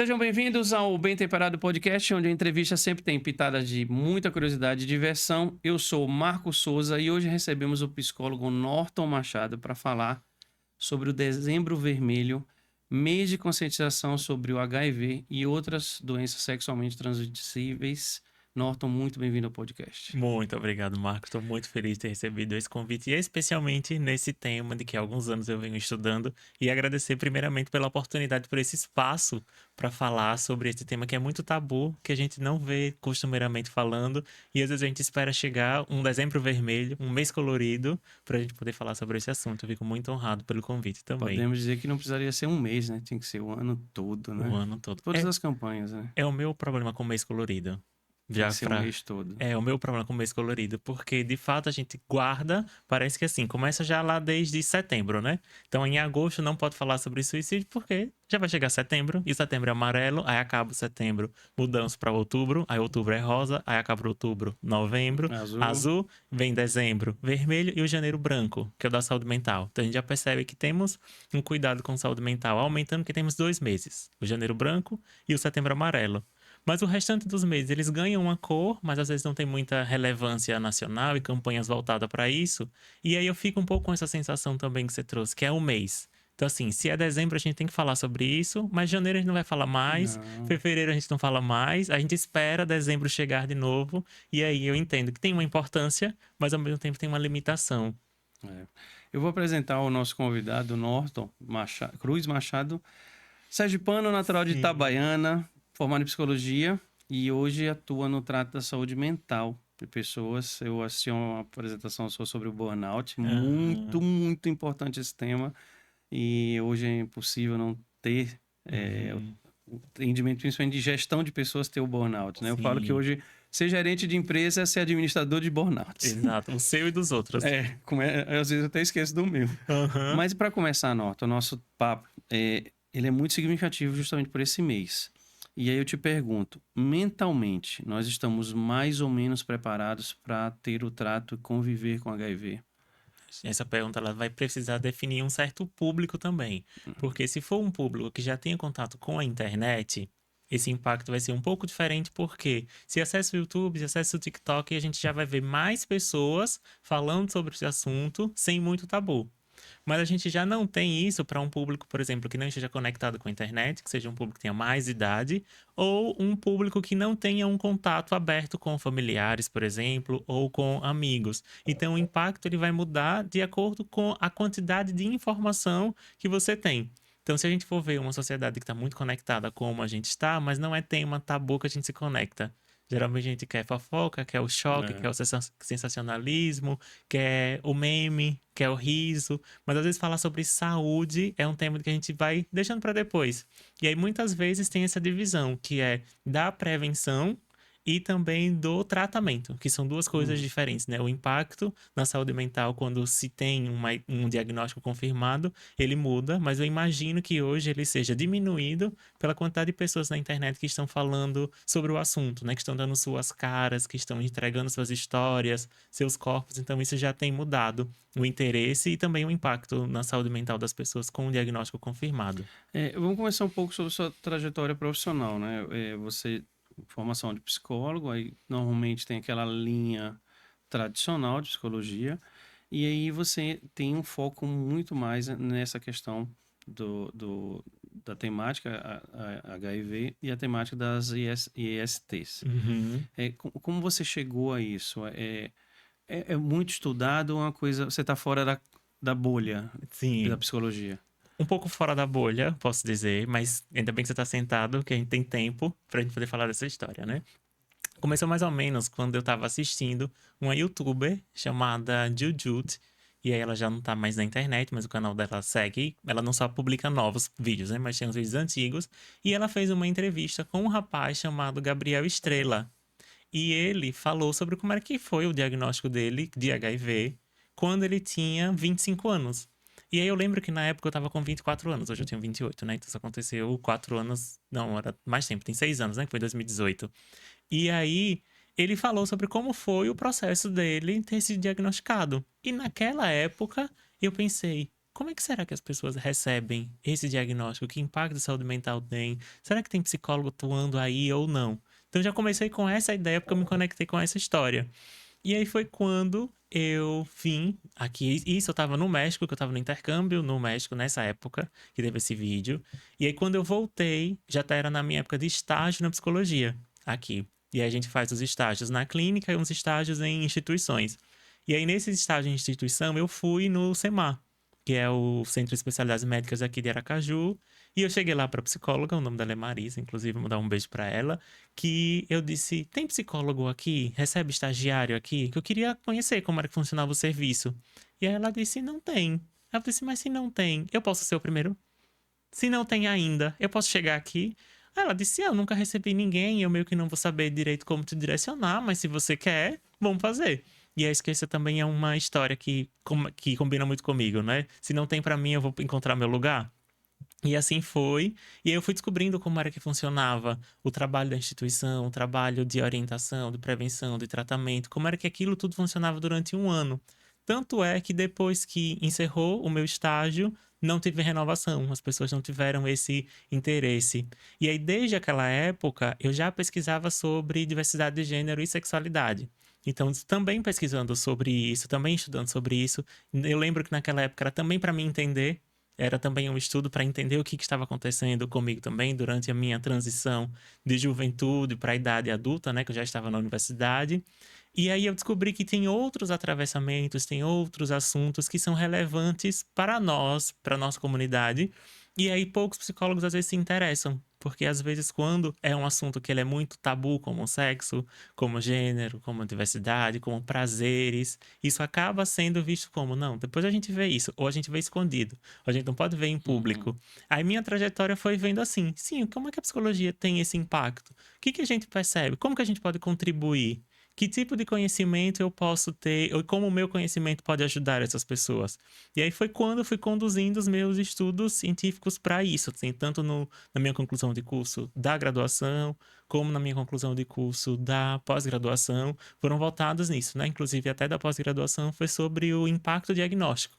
Sejam bem-vindos ao Bem Temperado Podcast, onde a entrevista sempre tem pitadas de muita curiosidade e diversão. Eu sou o Marco Souza e hoje recebemos o psicólogo Norton Machado para falar sobre o Dezembro Vermelho, mês de conscientização sobre o HIV e outras doenças sexualmente transmissíveis. Norton, muito bem-vindo ao podcast. Muito obrigado, Marcos. Estou muito feliz de ter recebido esse convite, e especialmente nesse tema de que há alguns anos eu venho estudando, e agradecer primeiramente pela oportunidade, por esse espaço para falar sobre esse tema que é muito tabu, que a gente não vê costumeiramente falando, e às vezes a gente espera chegar um dezembro vermelho, um mês colorido, para a gente poder falar sobre esse assunto. Eu fico muito honrado pelo convite também. Podemos dizer que não precisaria ser um mês, né? Tem que ser o ano todo, né? O ano todo. Todas as campanhas, né? É o meu problema com o mês colorido. Tem que ser o mês todo. É o meu problema com o mês colorido, porque de fato a gente guarda, parece que assim, começa já lá desde setembro, né? Então em agosto não pode falar sobre suicídio, porque já vai chegar setembro, e setembro é amarelo, aí acaba o setembro, mudamos para outubro, aí outubro é rosa, aí acaba outubro, novembro, azul, vem dezembro, vermelho e o janeiro branco, que é o da saúde mental. Então a gente já percebe que temos um cuidado com saúde mental aumentando, porque temos 2 meses, o janeiro branco e o setembro amarelo. Mas o restante dos meses, eles ganham uma cor, mas às vezes não tem muita relevância nacional e campanhas voltadas para isso. E aí eu fico um pouco com essa sensação também que você trouxe, que é um mês. Então, assim, se é dezembro, a gente tem que falar sobre isso, mas janeiro a gente não vai falar mais, fevereiro a gente não fala mais, a gente espera dezembro chegar de novo, e aí eu entendo que tem uma importância, mas ao mesmo tempo tem uma limitação. Eu vou apresentar o nosso convidado, Norton Cruz Machado, sergipano, natural de Itabaiana, formado em psicologia e hoje atua no trato da saúde mental de pessoas. Eu assisti uma apresentação sua sobre o burnout, muito importante esse tema, e hoje é impossível não ter o entendimento, principalmente de gestão de pessoas, ter o burnout, né? Eu falo que hoje ser gerente de empresa é ser administrador de burnout. Exato, o seu e dos outros. Às vezes eu até esqueço do meu. Mas para começar, Norton, o nosso papo, ele é muito significativo justamente por esse mês. E aí eu te pergunto, mentalmente, nós estamos mais ou menos preparados para ter o trato e conviver com HIV? Essa pergunta ela vai precisar definir um certo público também. Porque se for um público que já tenha contato com a internet, esse impacto vai ser um pouco diferente, porque se acessa o YouTube, se acessa o TikTok, a gente já vai ver mais pessoas falando sobre esse assunto sem muito tabu. Mas a gente já não tem isso para um público, por exemplo, que não esteja conectado com a internet, que seja um público que tenha mais idade, ou um público que não tenha um contato aberto com familiares, por exemplo, ou com amigos. Então, o impacto ele vai mudar de acordo com a quantidade de informação que você tem. Então, se a gente for ver uma sociedade que está muito conectada como a gente está, mas não é tema tabu que a gente se conecta. Geralmente a gente quer fofoca, quer o choque, quer o sensacionalismo, quer o meme, quer o riso. Mas às vezes falar sobre saúde é um tema que a gente vai deixando para depois. E aí muitas vezes tem essa divisão, que é da prevenção e também do tratamento, que são duas coisas diferentes, né? O impacto na saúde mental, quando se tem um diagnóstico confirmado, ele muda, mas eu imagino que hoje ele seja diminuído pela quantidade de pessoas na internet que estão falando sobre o assunto, né? Que estão dando suas caras, que estão entregando suas histórias, seus corpos. Então isso já tem mudado o interesse e também o impacto na saúde mental das pessoas com o diagnóstico confirmado. Vamos começar um pouco sobre a sua trajetória profissional, né? Você, formação de psicólogo, aí normalmente tem aquela linha tradicional de psicologia, e aí você tem um foco muito mais nessa questão da temática HIV e a temática das ISTs. Como você chegou a isso? É muito estudado, uma coisa, você está fora da bolha da psicologia? Um pouco fora da bolha, posso dizer, mas ainda bem que você tá sentado, que a gente tem tempo pra gente poder falar dessa história, né? Começou mais ou menos quando eu tava assistindo uma youtuber chamada Jujut, e aí ela já não tá mais na internet, mas o canal dela segue. Ela não só publica novos vídeos, né? Mas tem os vídeos antigos. E ela fez uma entrevista com um rapaz chamado Gabriel Estrela. E ele falou sobre como era que foi o diagnóstico dele de HIV quando ele tinha 25 anos. E aí eu lembro que na época eu tava com 24 anos, hoje eu tenho 28, né? Então isso aconteceu 4 anos, não, era mais tempo, tem 6 anos, né? Que foi 2018. E aí ele falou sobre como foi o processo dele ter sido diagnosticado. E naquela época eu pensei, como é que será que as pessoas recebem esse diagnóstico? Que impacto a saúde mental tem? Será que tem psicólogo atuando aí ou não? Então já comecei com essa ideia porque eu me conectei com essa história. E aí foi quando eu vim aqui. Isso eu tava no México, que eu tava no intercâmbio no México nessa época, que teve esse vídeo. E aí quando eu voltei, já era na minha época de estágio na psicologia, aqui. E aí a gente faz os estágios na clínica e uns estágios em instituições. E aí nesse estágio em instituição, eu fui no CEMAR, que é o Centro de Especialidades Médicas aqui de Aracaju. E eu cheguei lá para psicóloga, o nome dela é Marisa, inclusive, vou dar um beijo para ela, que eu disse: tem psicólogo aqui? Recebe estagiário aqui? Que eu queria conhecer como era que funcionava o serviço. E aí ela disse: não tem. Aí eu disse: mas se não tem, eu posso ser o primeiro? Se não tem ainda, eu posso chegar aqui? Aí ela disse: eu nunca recebi ninguém, eu meio que não vou saber direito como te direcionar, mas se você quer, vamos fazer. E a esqueça também é uma história que combina muito comigo, né? Se não tem pra mim, eu vou encontrar meu lugar. E assim foi. E aí eu fui descobrindo como era que funcionava o trabalho da instituição, o trabalho de orientação, de prevenção, de tratamento, como era que aquilo tudo funcionava durante um ano. Tanto é que depois que encerrou o meu estágio, não teve renovação, as pessoas não tiveram esse interesse. E aí, desde aquela época, eu já pesquisava sobre diversidade de gênero e sexualidade. Então, também pesquisando sobre isso, também estudando sobre isso, eu lembro que naquela época era também para mim entender, era também um estudo para entender o que estava acontecendo comigo também durante a minha transição de juventude para a idade adulta, né, que eu já estava na universidade. E aí eu descobri que tem outros atravessamentos, tem outros assuntos que são relevantes para nós, para nossa comunidade. E aí poucos psicólogos às vezes se interessam, porque às vezes quando é um assunto que ele é muito tabu, como o sexo, como gênero, como diversidade, como prazeres, isso acaba sendo visto como, não, depois a gente vê isso, ou a gente vê escondido, ou a gente não pode ver em Uhum. público. Aí minha trajetória foi vendo assim, sim, como é que a psicologia tem esse impacto? O que que a gente percebe? Como que a gente pode contribuir? Que tipo de conhecimento eu posso ter, ou como o meu conhecimento pode ajudar essas pessoas? E aí foi quando eu fui conduzindo os meus estudos científicos para isso, assim, tanto na minha conclusão de curso da graduação, como na minha conclusão de curso da pós-graduação, foram voltados nisso, né? Inclusive, até da pós-graduação foi sobre o impacto diagnóstico.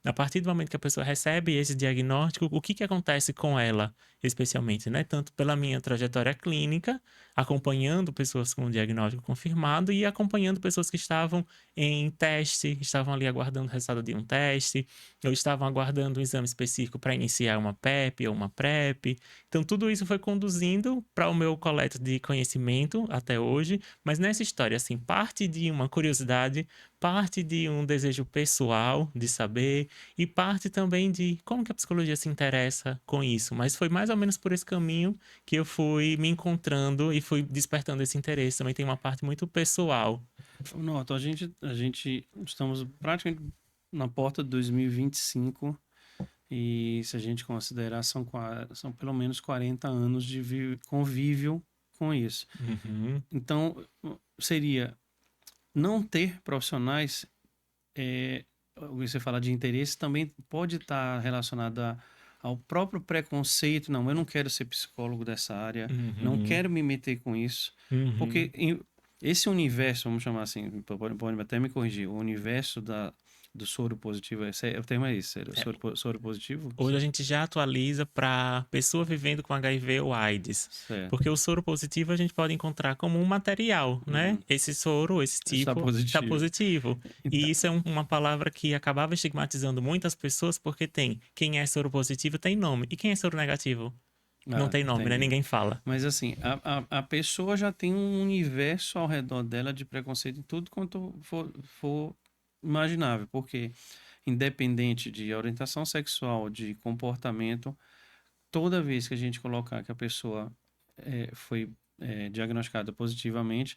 A partir do momento que a pessoa recebe esse diagnóstico, o que que acontece com ela, especialmente, né? Tanto pela minha trajetória clínica, acompanhando pessoas com o diagnóstico confirmado e acompanhando pessoas que estavam em teste, estavam ali aguardando o resultado de um teste, ou estavam aguardando um exame específico para iniciar uma PEP ou uma PrEP. Então, tudo isso foi conduzindo para o meu coleta de conhecimento até hoje, mas nessa história, assim, parte de uma curiosidade, parte de um desejo pessoal de saber e parte também de como que a psicologia se interessa com isso. Mas foi mais ou menos por esse caminho que eu fui me encontrando e fui despertando esse interesse. Também tem uma parte muito pessoal. Noto, a gente estamos praticamente na porta de 2025 e se a gente considerar são pelo menos 40 anos de convívio com isso. Uhum, Então, seria não ter profissionais, é, você fala de interesse, também pode estar relacionado ao próprio preconceito. Não, eu não quero ser psicólogo dessa área, não uhum, quero me meter com isso, porque uhum. esse universo, vamos chamar assim, pode até me corrigir, o universo do soro positivo, o termo é esse, É, soro positivo? hoje a gente já atualiza para pessoa vivendo com HIV ou AIDS, Certo. porque o soro positivo a gente pode encontrar como um material, né? Uhum. Esse soro, esse Está tipo, está positivo. positivo. Então, E isso é uma palavra que acabava estigmatizando muitas pessoas, porque tem quem é soro positivo tem nome, e quem é soro negativo não tem nome, né? entendi. Ninguém fala. Mas assim, a pessoa já tem um universo ao redor dela de preconceito em tudo quanto for imaginável, porque independente de orientação sexual, de comportamento, toda vez que a gente colocar que a pessoa foi diagnosticada positivamente,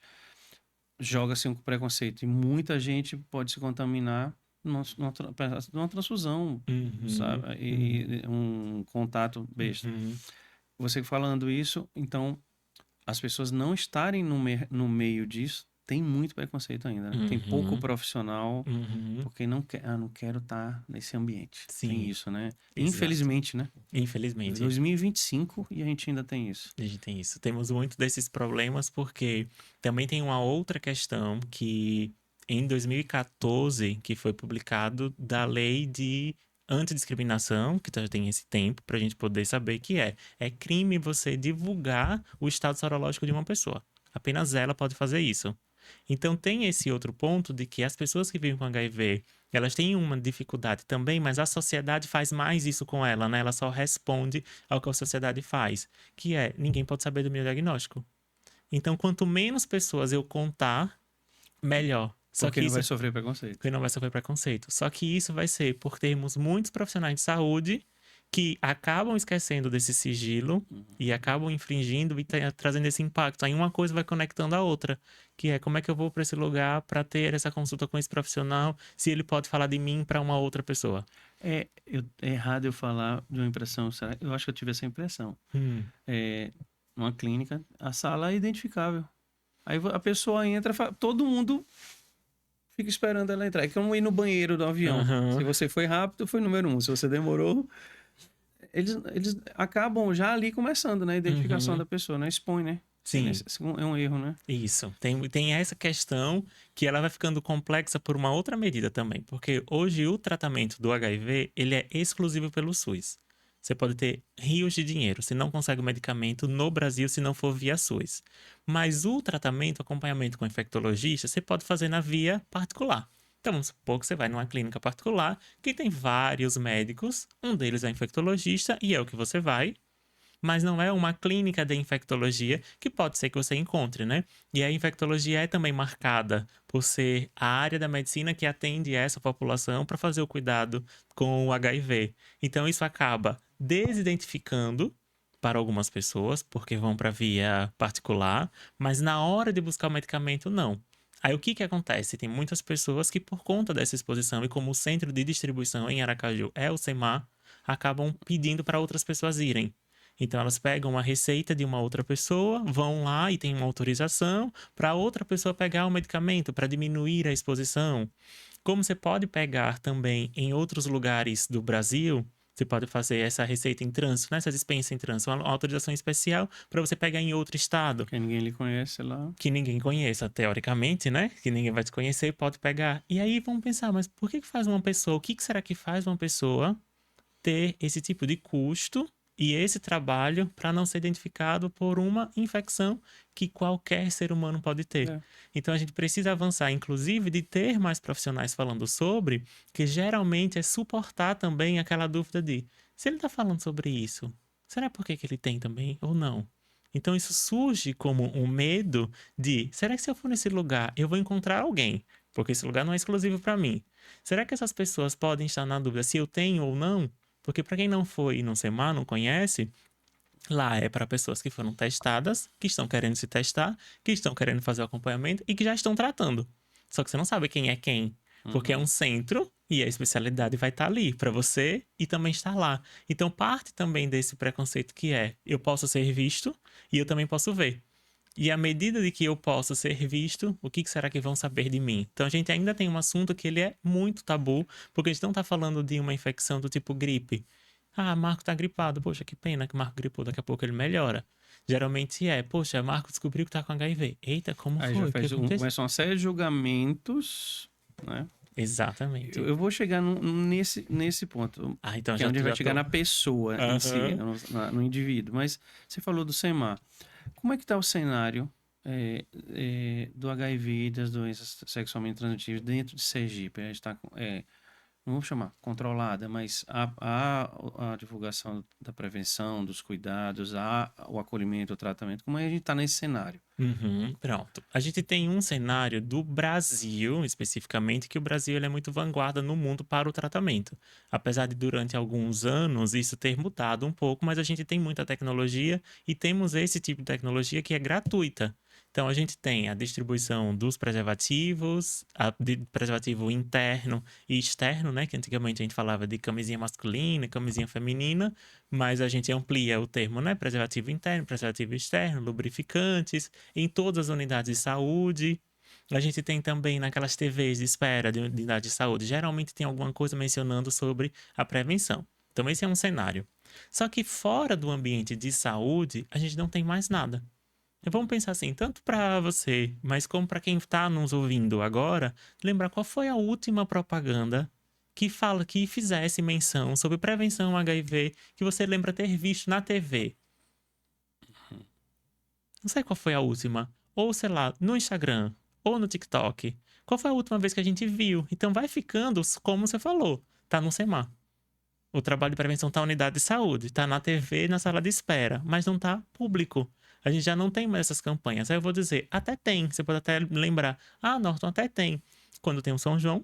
joga-se um preconceito e muita gente pode se contaminar numa transfusão, Uhum, sabe? uhum, E um contato besta. uhum, Você falando isso, então as pessoas não estarem no meio disso, tem muito preconceito ainda, né? Tem pouco uhum, profissional uhum. porque não quero estar nesse ambiente. Tem Sim, isso, né? exato. Infelizmente, né? Infelizmente. 2025 e a gente ainda tem isso. A gente tem isso. Temos muito desses problemas porque também tem uma outra questão que em 2014 que foi publicado da lei de antidiscriminação, que já tem esse tempo pra gente poder saber que é crime você divulgar o estado sorológico de uma pessoa. Apenas ela pode fazer isso. Então tem esse outro ponto de que as pessoas que vivem com HIV, elas têm uma dificuldade também, mas a sociedade faz mais isso com ela, né? Ela só responde ao que a sociedade faz, que é, ninguém pode saber do meu diagnóstico. Então, quanto menos pessoas eu contar, melhor. Só Porque que não vai isso sofrer preconceito. porque não vai sofrer preconceito. Só que isso vai ser por termos muitos profissionais de saúde que acabam esquecendo desse sigilo e acabam infringindo e trazendo esse impacto. Aí uma coisa vai conectando a outra, que é como é que eu vou para esse lugar para ter essa consulta com esse profissional, se ele pode falar de mim para uma outra pessoa. É errado eu falar de uma impressão, eu acho que eu tive essa impressão. É, numa clínica, a sala é identificável. Aí a pessoa entra, todo mundo fica esperando ela entrar. É como ir no banheiro do avião. Se Aham. você foi rápido, foi número um. Se você demorou, eles acabam já ali começando, né? A identificação Uhum. da pessoa, né? Expõe, né? Sim. É um erro, né? Isso. Tem essa questão que ela vai ficando complexa por uma outra medida também. Porque hoje o tratamento do HIV, ele é exclusivo pelo SUS. Você pode ter rios de dinheiro. Você não consegue o medicamento no Brasil se não for via SUS. Mas o tratamento, acompanhamento com infectologista, você pode fazer na via particular. Então, vamos supor que você vai numa clínica particular que tem vários médicos, um deles é infectologista e é o que você vai, mas não é uma clínica de infectologia que pode ser que você encontre, né? E a infectologia é também marcada por ser a área da medicina que atende essa população para fazer o cuidado com o HIV. Então isso acaba desidentificando para algumas pessoas, porque vão para via particular, mas na hora de buscar o medicamento, não. Aí o que que acontece? Tem muitas pessoas que, por conta dessa exposição e como o centro de distribuição em Aracaju é o CEMAR, acabam pedindo para outras pessoas irem. Então elas pegam uma receita de uma outra pessoa, vão lá e tem uma autorização para outra pessoa pegar o medicamento para diminuir a exposição. Como você pode pegar também em outros lugares do Brasil, você pode fazer essa receita em trânsito, né? Essa dispensa em trânsito, uma autorização especial para você pegar em outro estado Que ninguém lhe conhece lá. que ninguém conheça, teoricamente, né? Que ninguém vai te conhecer, pode pegar. E aí vão pensar, mas por que faz uma pessoa? O que será que faz uma pessoa ter esse tipo de custo e esse trabalho para não ser identificado por uma infecção que qualquer ser humano pode ter. É. Então a gente precisa avançar, inclusive, de ter mais profissionais falando sobre, que geralmente é suportar também aquela dúvida de se ele está falando sobre isso, será porque que ele tem também ou não? Então isso surge como um medo de, será que se eu for nesse lugar eu vou encontrar alguém? Porque esse lugar não é exclusivo para mim. Será que essas pessoas podem estar na dúvida se eu tenho ou não? Porque para quem não foi no SEMAR, não conhece, lá é para pessoas que foram testadas, que estão querendo se testar, que estão querendo fazer o acompanhamento e que já estão tratando. Só que você não sabe quem é quem, porque é um centro e a especialidade vai estar ali para você e também estar lá. Então parte também desse preconceito que é, eu posso ser visto e eu também posso ver. E à medida de que eu posso ser visto, o que será que vão saber de mim? Então a gente ainda tem um assunto que ele é muito tabu, porque a gente não está falando de uma infecção do tipo gripe. Ah, Marco tá gripado. Poxa, que pena que Marco gripou, daqui a pouco ele melhora. Geralmente é, poxa, Marco descobriu que tá com HIV. Eita, como Aí já foi? O que faz aconteceu? começam uma série de julgamentos, né? Exatamente. Eu vou chegar nesse ponto, Ah, então que é já, onde vai já chegar tô. na pessoa em si, Aham. no indivíduo. Mas você falou do SEMAR. Como é que está o cenário do HIV e das doenças sexualmente transmissíveis dentro de Sergipe? A gente está, não vou chamar controlada, mas a divulgação da prevenção, dos cuidados, o acolhimento, o tratamento. Como é que a gente está nesse cenário? Uhum, pronto. A gente tem um cenário do Brasil, especificamente, que o Brasil ele é muito vanguarda no mundo para o tratamento. Apesar de durante alguns anos isso ter mudado um pouco, mas a gente tem muita tecnologia e temos esse tipo de tecnologia que é gratuita. Então a gente tem a distribuição dos preservativos, preservativo interno e externo, né? Que antigamente a gente falava de camisinha masculina, camisinha feminina, mas a gente amplia o termo, né? Preservativo interno, preservativo externo, lubrificantes em todas as unidades de saúde. A gente tem também naquelas TVs de espera de unidade de saúde, geralmente tem alguma coisa mencionando sobre a prevenção. Então, esse é um cenário. Só que fora do ambiente de saúde, a gente não tem mais nada. E vamos pensar assim, tanto para você, mas como para quem está nos ouvindo agora, lembrar qual foi a última propaganda que fizesse menção sobre prevenção ao HIV, que você lembra ter visto na TV. Não sei qual foi a última. Ou, sei lá, no Instagram, ou no TikTok. Qual foi a última vez que a gente viu? Então vai ficando, como você falou, tá no SEMAR. O trabalho de prevenção tá na unidade de saúde, tá na TV, na sala de espera, mas não tá público. A gente já não tem mais essas campanhas. Aí eu vou dizer, até tem, você pode até lembrar. Ah, Norton, até tem. Quando tem o São João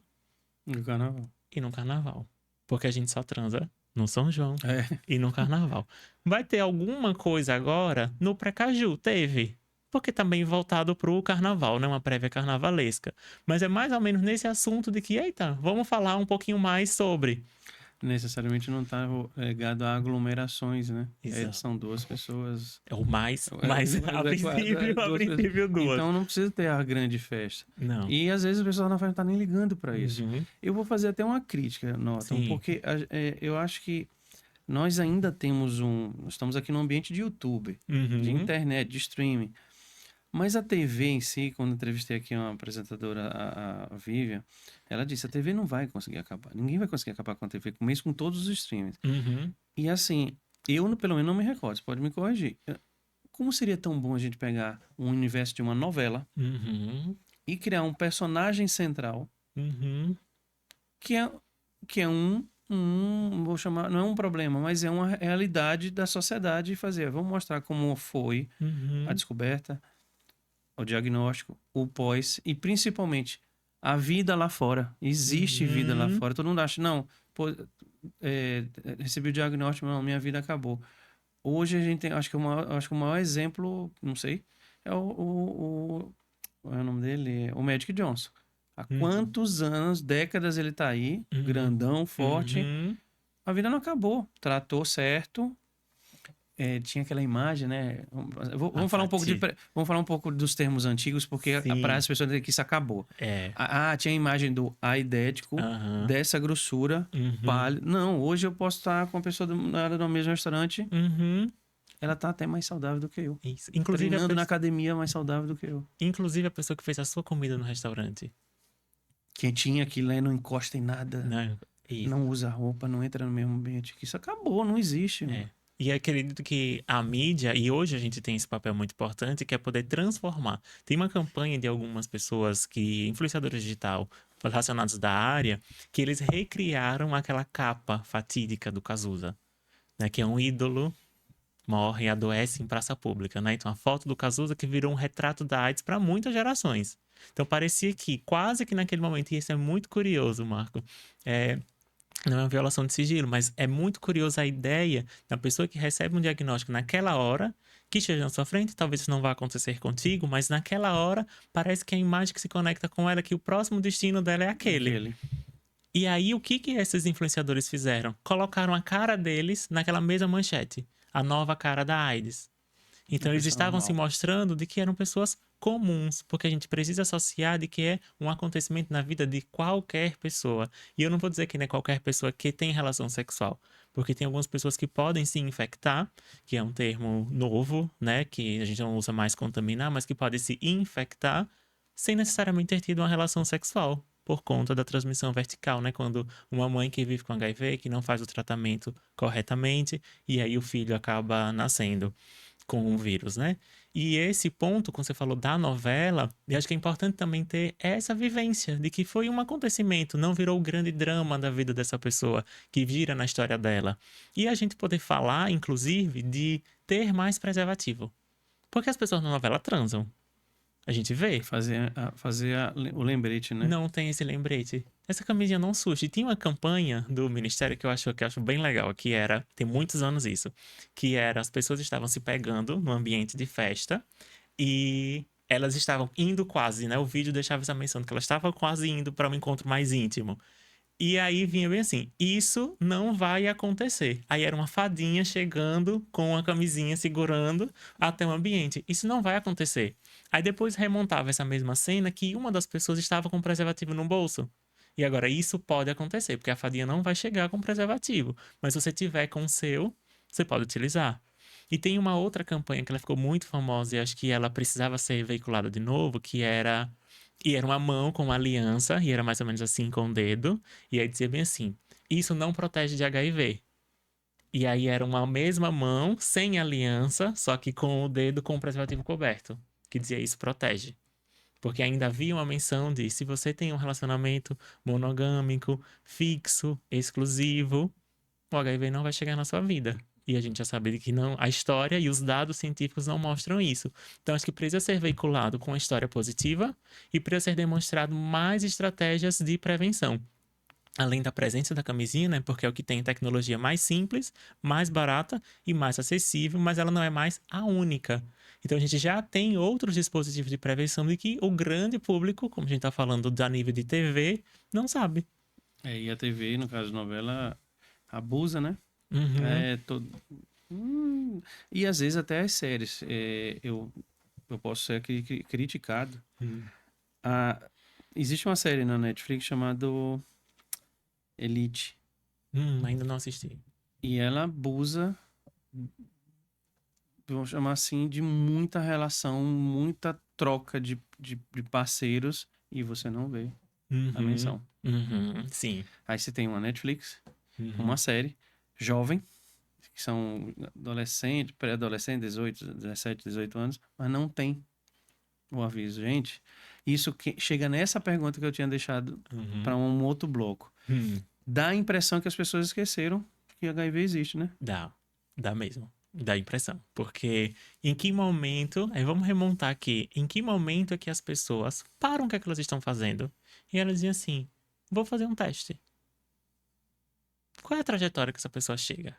No carnaval. e no Carnaval. Porque a gente só transa no São João É. e no Carnaval. Vai ter alguma coisa agora no Precaju? Teve. Porque também voltado pro Carnaval, né? Uma prévia carnavalesca. Mas é mais ou menos nesse assunto de que, eita, vamos falar um pouquinho mais sobre. Necessariamente não está ligado a aglomerações, né? Exato. São duas pessoas. É o mais, É, mais é, a princípio, a duas pessoas. princípio duas. Então não precisa ter a grande festa. Não. E às vezes o pessoal na festa não tá nem ligando para isso. Uhum. Eu vou fazer até uma crítica, Norton, Sim. porque eu acho que nós ainda temos nós estamos aqui no ambiente de YouTube, Uhum. de internet, de streaming. Mas a TV em si, quando eu entrevistei aqui uma apresentadora, a Vivian, ela disse, a TV não vai conseguir acabar. Ninguém vai conseguir acabar com a TV, mesmo com todos os streams. Uhum. E assim, eu pelo menos não me recordo, você pode me corrigir. Como seria tão bom a gente pegar um universo de uma novela Uhum. e criar um personagem central Uhum. que é vou chamar, não é um problema, mas é uma realidade da sociedade e fazer, vamos mostrar como foi Uhum. a descoberta, o diagnóstico, o pós e principalmente a vida lá fora. Existe vida lá Uhum. fora. Todo mundo acha, não, pô, recebi o diagnóstico, não, minha vida acabou. Hoje a gente tem, acho que o maior exemplo, não sei, é qual é o nome dele? O Magic Johnson. Há Uhum. quantos anos, décadas ele tá aí, Uhum. grandão, forte. Uhum. A vida não acabou. Tratou certo. Tinha aquela imagem, né? Vamos falar um pouco vamos falar um pouco dos termos antigos, porque Sim. para as pessoas dizerem que isso acabou. É. Tinha a imagem do aidético, Aham. dessa grossura, Uhum. pálido. Não, hoje eu posso estar com uma pessoa do mesmo restaurante, Uhum. ela tá até mais saudável do que eu. Isso. Inclusive Treinando na academia mais saudável do que eu. Inclusive a pessoa que fez a sua comida no restaurante. Quentinha, que lá não encosta em nada, Não. Isso. não usa roupa, não entra no mesmo ambiente. Isso acabou, não existe. É. E acredito que a mídia, e hoje a gente tem esse papel muito importante, que é poder transformar. Tem uma campanha de algumas pessoas influenciadores digital, relacionados da área, que eles recriaram aquela capa fatídica do Cazuza, né? Que é um ídolo, morre e adoece em praça pública, né? Então a foto do Cazuza que virou um retrato da AIDS para muitas gerações. Então parecia que, quase que naquele momento, e isso é muito curioso, Marco, não é uma violação de sigilo, mas é muito curiosa a ideia da pessoa que recebe um diagnóstico naquela hora, que esteja na sua frente, talvez isso não vá acontecer contigo, mas naquela hora parece que a imagem que se conecta com ela é que o próximo destino dela é aquele. E aí o que esses influenciadores fizeram? Colocaram a cara deles naquela mesma manchete, a nova cara da AIDS. Então eles estavam se mostrando de que eram pessoas comuns, porque a gente precisa associar de que é um acontecimento na vida de qualquer pessoa. E eu não vou dizer que não é qualquer pessoa que tem relação sexual, porque tem algumas pessoas que podem se infectar, que é um termo novo, né, que a gente não usa mais contaminar, mas que podem se infectar sem necessariamente ter tido uma relação sexual, por conta da transmissão vertical, né? Quando uma mãe que vive com HIV, que não faz o tratamento corretamente, e aí o filho acaba nascendo com o vírus, né? E esse ponto, quando você falou da novela, eu acho que é importante também ter essa vivência de que foi um acontecimento, não virou o grande drama da vida dessa pessoa que vira na história dela. E a gente poder falar, inclusive, de ter mais preservativo. Porque as pessoas na novela transam. A gente vê. Fazer o lembrete, né? Não tem esse lembrete. Essa camisinha não surge. Tinha uma campanha do Ministério que eu acho bem legal, que era, tem muitos anos isso, que era as pessoas estavam se pegando no ambiente de festa e elas estavam indo quase, né? O vídeo deixava essa menção de que elas estavam quase indo para um encontro mais íntimo. E aí vinha bem assim, isso não vai acontecer. Aí era uma fadinha chegando com a camisinha segurando até o ambiente. Isso não vai acontecer. Aí depois remontava essa mesma cena que uma das pessoas estava com o preservativo no bolso. E agora isso pode acontecer, porque a fadinha não vai chegar com preservativo. Mas se você tiver com o seu, você pode utilizar. E tem uma outra campanha que ela ficou muito famosa e acho que ela precisava ser veiculada de novo, que era E era uma mão com uma aliança, e era mais ou menos assim com o dedo. E aí dizia bem assim: isso não protege de HIV. E aí era uma mesma mão, sem aliança, só que com o dedo com o preservativo coberto. Que dizia isso protege. Porque ainda havia uma menção de se você tem um relacionamento monogâmico, fixo, exclusivo, o HIV não vai chegar na sua vida. E a gente já sabe que não, a história e os dados científicos não mostram isso. Então, acho que precisa ser veiculado com a história positiva e precisa ser demonstrado mais estratégias de prevenção. Além da presença da camisinha, né? Porque é o que tem tecnologia mais simples, mais barata e mais acessível, mas ela não é mais a única. Então a gente já tem outros dispositivos de prevenção de que o grande público, como a gente está falando da nível de TV, não sabe. E a TV, no caso de novela, abusa, né? Uhum. É, todo... E às vezes até as séries. Eu posso ser criticado. Hum. Ah, existe uma série na Netflix chamada Elite. Ainda não assisti. E ela abusa, vamos chamar assim, de muita relação, muita troca de parceiros e você não vê a Uhum. menção. Uhum. Sim. Aí você tem uma Netflix, uma Uhum. série jovem, que são adolescentes, pré-adolescentes, 18, 17, 18 anos, mas não tem o aviso. Gente, isso que chega nessa pergunta que eu tinha deixado Uhum. para um outro bloco. Hum. Dá a impressão que as pessoas esqueceram que HIV existe, né? Dá. Dá mesmo. Dá impressão. Porque em que momento. Aí vamos remontar aqui. Em que momento é que as pessoas param o que é que elas estão fazendo e elas dizem assim: vou fazer um teste. Qual é a trajetória que essa pessoa chega?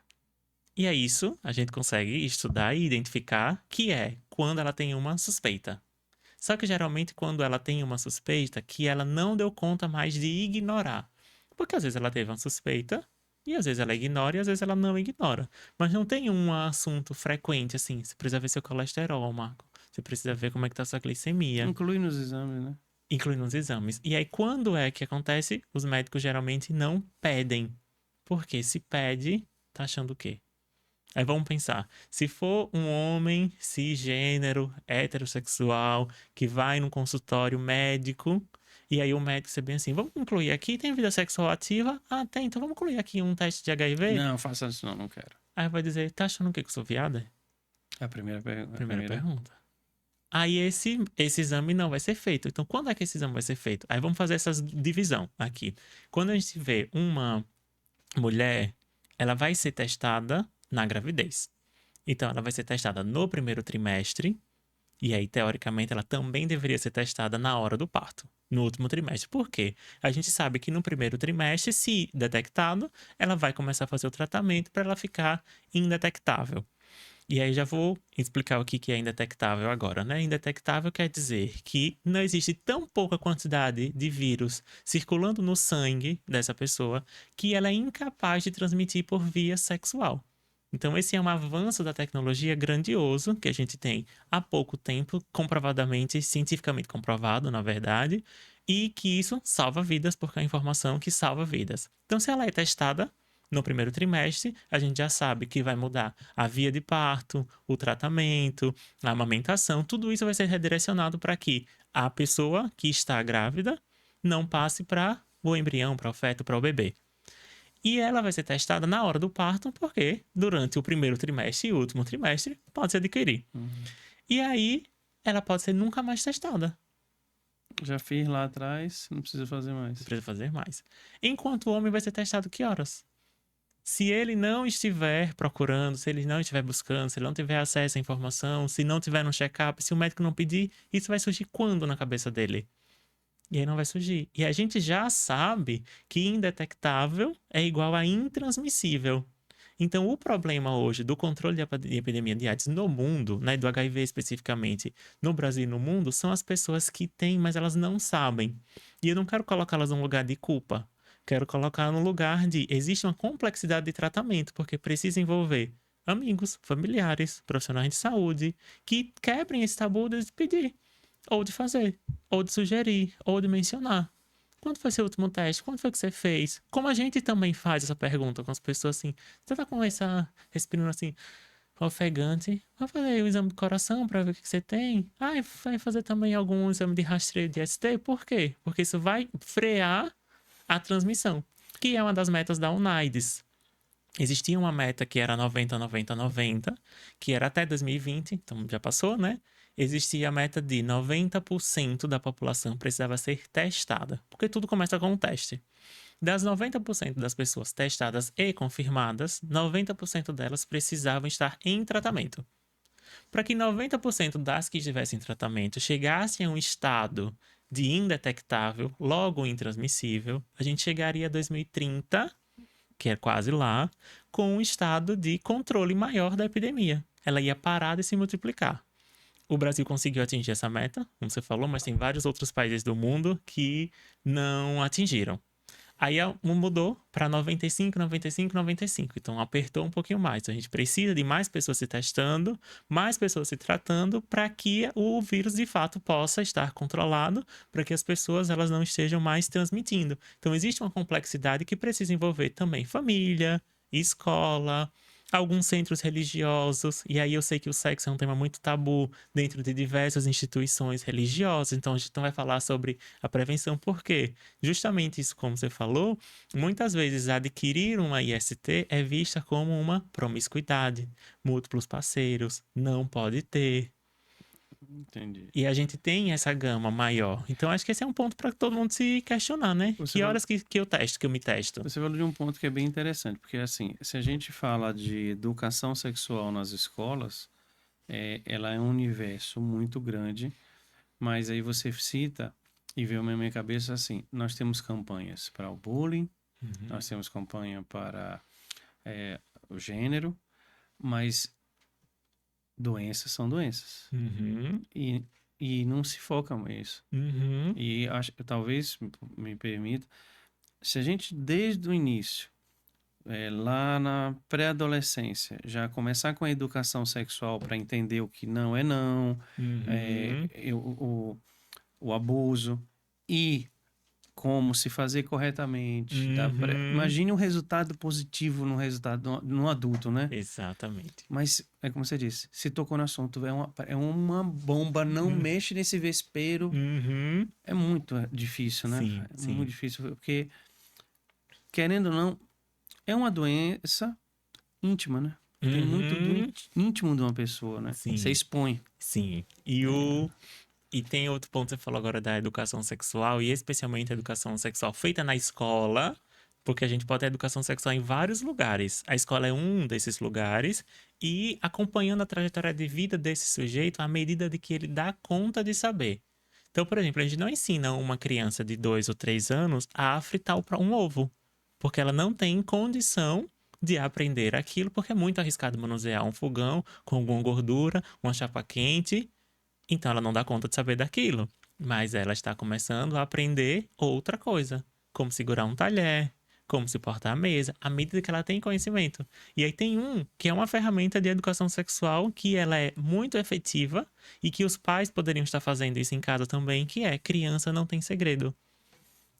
E é isso, a gente consegue estudar e identificar que é quando ela tem uma suspeita. Só que geralmente quando ela tem uma suspeita que ela não deu conta mais de ignorar. Porque às vezes ela teve uma suspeita e às vezes ela ignora e às vezes ela não ignora. Mas não tem um assunto frequente assim, você precisa ver seu colesterol, Marco. Você precisa ver como é que tá sua glicemia, Inclui nos exames, né? incluindo os exames. E aí quando é que acontece? Os médicos geralmente não pedem. Porque se pede, tá achando o quê? Aí vamos pensar, se for um homem cisgênero, heterossexual, que vai num consultório médico, e aí o médico ser bem assim, vamos incluir aqui, tem vida sexual ativa? Ah, tem, então vamos incluir aqui um teste de HIV? Não, faça isso não, não quero. Aí vai dizer, tá achando o quê, que eu sou viada? É a primeira pergunta. Primeira pergunta. Aí esse exame não vai ser feito. Então, quando é que esse exame vai ser feito? Aí vamos fazer essa divisão aqui. Quando a gente vê uma mulher, ela vai ser testada na gravidez. Então, ela vai ser testada no primeiro trimestre, e aí, teoricamente, ela também deveria ser testada na hora do parto, no último trimestre. Por quê? A gente sabe que no primeiro trimestre, se detectado, ela vai começar a fazer o tratamento para ela ficar indetectável. E aí já vou explicar o que é indetectável agora, né? Indetectável quer dizer que não existe tão pouca quantidade de vírus circulando no sangue dessa pessoa que ela é incapaz de transmitir por via sexual. Então, esse é um avanço da tecnologia grandioso que a gente tem há pouco tempo, comprovadamente, cientificamente comprovado, na verdade, e que isso salva vidas, porque é a informação que salva vidas. Então, se ela é testada no primeiro trimestre, a gente já sabe que vai mudar a via de parto, o tratamento, a amamentação, tudo isso vai ser redirecionado para que a pessoa que está grávida não passe para o embrião, para o feto, para o bebê. E ela vai ser testada na hora do parto, porque durante o primeiro trimestre e o último trimestre pode se adquirir. Uhum. E aí ela pode ser nunca mais testada. Já fiz lá atrás, não precisa fazer Não mais. precisa fazer mais. Enquanto o homem vai ser testado que horas? Se ele não estiver procurando, se ele não estiver buscando, se ele não tiver acesso à informação, se não tiver no check-up, se o médico não pedir, isso vai surgir quando na cabeça dele? E aí não vai surgir. E a gente já sabe que indetectável é igual a intransmissível. Então, o problema hoje do controle de epidemia de AIDS no mundo, né, do HIV especificamente, no Brasil e no mundo, são as pessoas que têm, mas elas não sabem. E eu não quero colocá-las num lugar de culpa. Quero colocar num lugar de existe uma complexidade de tratamento, porque precisa envolver amigos, familiares, profissionais de saúde, que quebrem esse tabu de pedir, ou de fazer, ou de sugerir, ou de mencionar. Quando foi seu último teste? Quando foi que você fez? Como a gente também faz essa pergunta com as pessoas assim, você tá com essa respirando assim, ofegante. Vai fazer o exame do coração para ver o que você tem. Ah, e vai fazer também algum exame de rastreio de ST. Por quê? Porque isso vai frear a transmissão, que é uma das metas da UNAIDS. Existia uma meta que era 90, 90, 90, que era até 2020, então já passou, né? Existia a meta de 90% da população precisava ser testada, porque tudo começa com um teste. Das 90% das pessoas testadas e confirmadas, 90% delas precisavam estar em tratamento. Para que 90% das que estivessem em tratamento chegassem a um estado de indetectável, logo intransmissível, a gente chegaria a 2030, que é quase lá, com um estado de controle maior da epidemia. Ela ia parar de se multiplicar. O Brasil conseguiu atingir essa meta, como você falou, mas tem vários outros países do mundo que não atingiram. Aí mudou para 95, 95, 95. Então apertou um pouquinho mais. Então, a gente precisa de mais pessoas se testando, mais pessoas se tratando para que o vírus de fato possa estar controlado, para que as pessoas elas não estejam mais transmitindo. Então existe uma complexidade que precisa envolver também família, escola, alguns centros religiosos, e aí eu sei que o sexo é um tema muito tabu dentro de diversas instituições religiosas, então a gente não vai falar sobre a prevenção, por quê? Justamente isso, como você falou, muitas vezes adquirir uma IST é vista como uma promiscuidade, múltiplos parceiros, não pode ter. Entendi. E a gente tem essa gama maior. Então, acho que esse é um ponto para todo mundo se questionar, né? Você Que falou, horas que eu testo, que eu me testo? você falou de um ponto que é bem interessante, porque assim, se a gente fala de educação sexual nas escolas, ela é um universo muito grande, mas aí você cita e veio na minha cabeça assim, nós temos campanhas para o bullying, Uhum. nós temos campanha para o gênero, mas doenças são doenças. Uhum. E, e não se foca nisso. Uhum. E acho, talvez me permita, se a gente desde o início, lá na pré-adolescência, já começar com a educação sexual para entender o que não é não, Uhum. o abuso e como se fazer corretamente. Uhum. Imagine um resultado positivo no adulto, né? Exatamente. Mas, é como você disse, se tocou no assunto, é uma bomba, não Hum. mexe nesse vespeiro. Uhum. É muito difícil, né? Sim, É muito sim. difícil, porque, querendo ou não, é uma doença íntima, né? Tem muito do Uhum. íntimo de uma pessoa, né? Você Sim, expõe. sim. E tem outro ponto que você falou agora da educação sexual, e especialmente a educação sexual feita na escola, porque a gente pode ter educação sexual em vários lugares. A escola é um desses lugares, e acompanhando a trajetória de vida desse sujeito à medida de que ele dá conta de saber. Então, por exemplo, a gente não ensina uma criança de 2 ou 3 anos a fritar um ovo, porque ela não tem condição de aprender aquilo, porque é muito arriscado manusear um fogão com alguma gordura, uma chapa quente, então ela não dá conta de saber daquilo. Mas ela está começando a aprender outra coisa, como segurar um talher, como se portar à mesa, à medida que ela tem conhecimento. E aí tem que é uma ferramenta de educação sexual que ela é muito efetiva e que os pais poderiam estar fazendo isso em casa também, que é criança não tem segredo.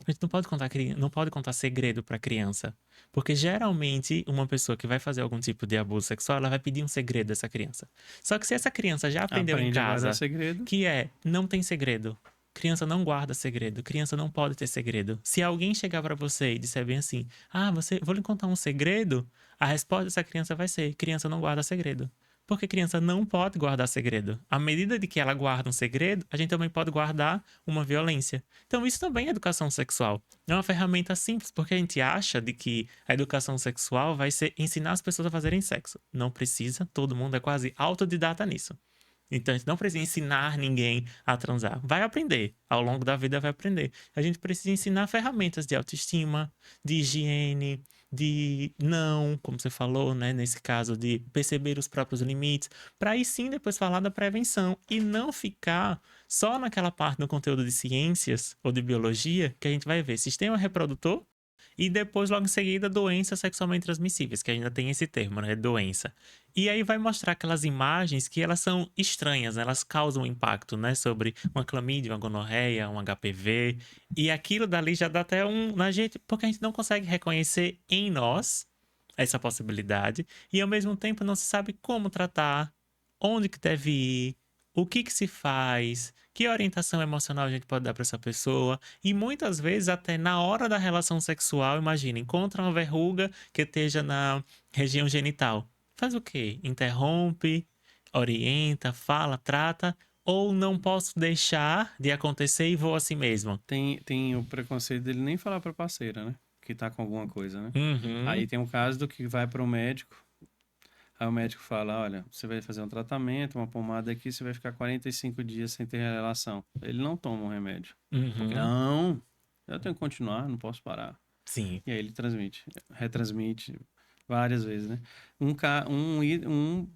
A gente não pode contar segredo para criança, porque geralmente uma pessoa que vai fazer algum tipo de abuso sexual, ela vai pedir um segredo dessa criança. Só que se essa criança já aprendeu em Aprende a guardar casa segredo. que não tem segredo, criança não guarda segredo, criança não pode ter segredo. Se alguém chegar para você e disser bem assim: "Ah, vou lhe contar um segredo", a resposta dessa criança vai ser: "Criança não guarda segredo". Porque criança não pode guardar segredo. À medida de que ela guarda um segredo, a gente também pode guardar uma violência. Então, isso também é educação sexual. É uma ferramenta simples, porque a gente acha de que a educação sexual vai ser ensinar as pessoas a fazerem sexo. Não precisa, todo mundo é quase autodidata nisso. Então, a gente não precisa ensinar ninguém a transar. Vai aprender. Ao longo da vida vai aprender. A gente precisa ensinar ferramentas de autoestima, de higiene, de não, como você falou, né? Nesse caso, de perceber os próprios limites, para aí sim depois falar da prevenção e não ficar só naquela parte do conteúdo de ciências ou de biologia que a gente vai ver sistema reprodutor e depois, logo em seguida, doenças sexualmente transmissíveis, que ainda tem esse termo, né? Doença. E aí vai mostrar aquelas imagens que elas são estranhas, né? Elas causam impacto, né? Sobre uma clamídia, uma gonorreia, um HPV. E aquilo dali já dá até na gente, porque a gente não consegue reconhecer em nós essa possibilidade e ao mesmo tempo não se sabe como tratar, onde que deve ir, o que que se faz, que orientação emocional a gente pode dar para essa pessoa e muitas vezes até na hora da relação sexual, imagina, encontra uma verruga que esteja na região genital. Faz o quê? Interrompe, orienta, fala, trata ou não posso deixar de acontecer e vou assim mesmo? Tem o preconceito dele nem falar pra parceira, né? Que tá com alguma coisa, né? Uhum, Aí tem um caso do que vai pro médico. Aí o médico fala, olha, você vai fazer um tratamento, uma pomada aqui, você vai ficar 45 dias sem ter relação. Ele não toma um remédio. Porque, uhum, não, eu tenho que continuar, não posso parar. sim. E aí ele retransmite várias vezes, né? Um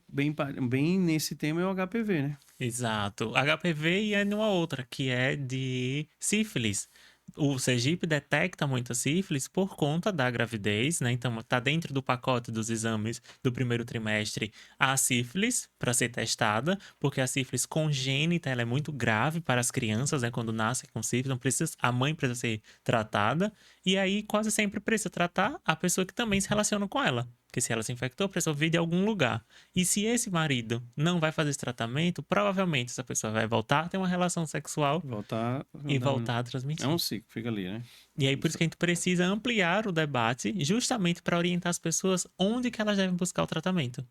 bem nesse tema é o HPV, né? Exato. HPV e é numa outra, que é de sífilis. O Sergipe detecta muita sífilis por conta da gravidez, né? Então, tá dentro do pacote dos exames do primeiro trimestre a sífilis para ser testada, porque a sífilis congênita, ela é muito grave para as crianças, né? Quando nascem com sífilis, então precisa, a mãe precisa ser tratada, e aí quase sempre precisa tratar a pessoa que também se relaciona com ela. Porque se ela se infectou, precisa vir de algum lugar. E se esse marido não vai fazer esse tratamento, provavelmente essa pessoa vai voltar a ter uma relação sexual Voltar. e voltar a É transmitir. um ciclo, fica ali, né? E aí por isso que a gente precisa ampliar o debate, justamente para orientar as pessoas onde que elas devem buscar o tratamento,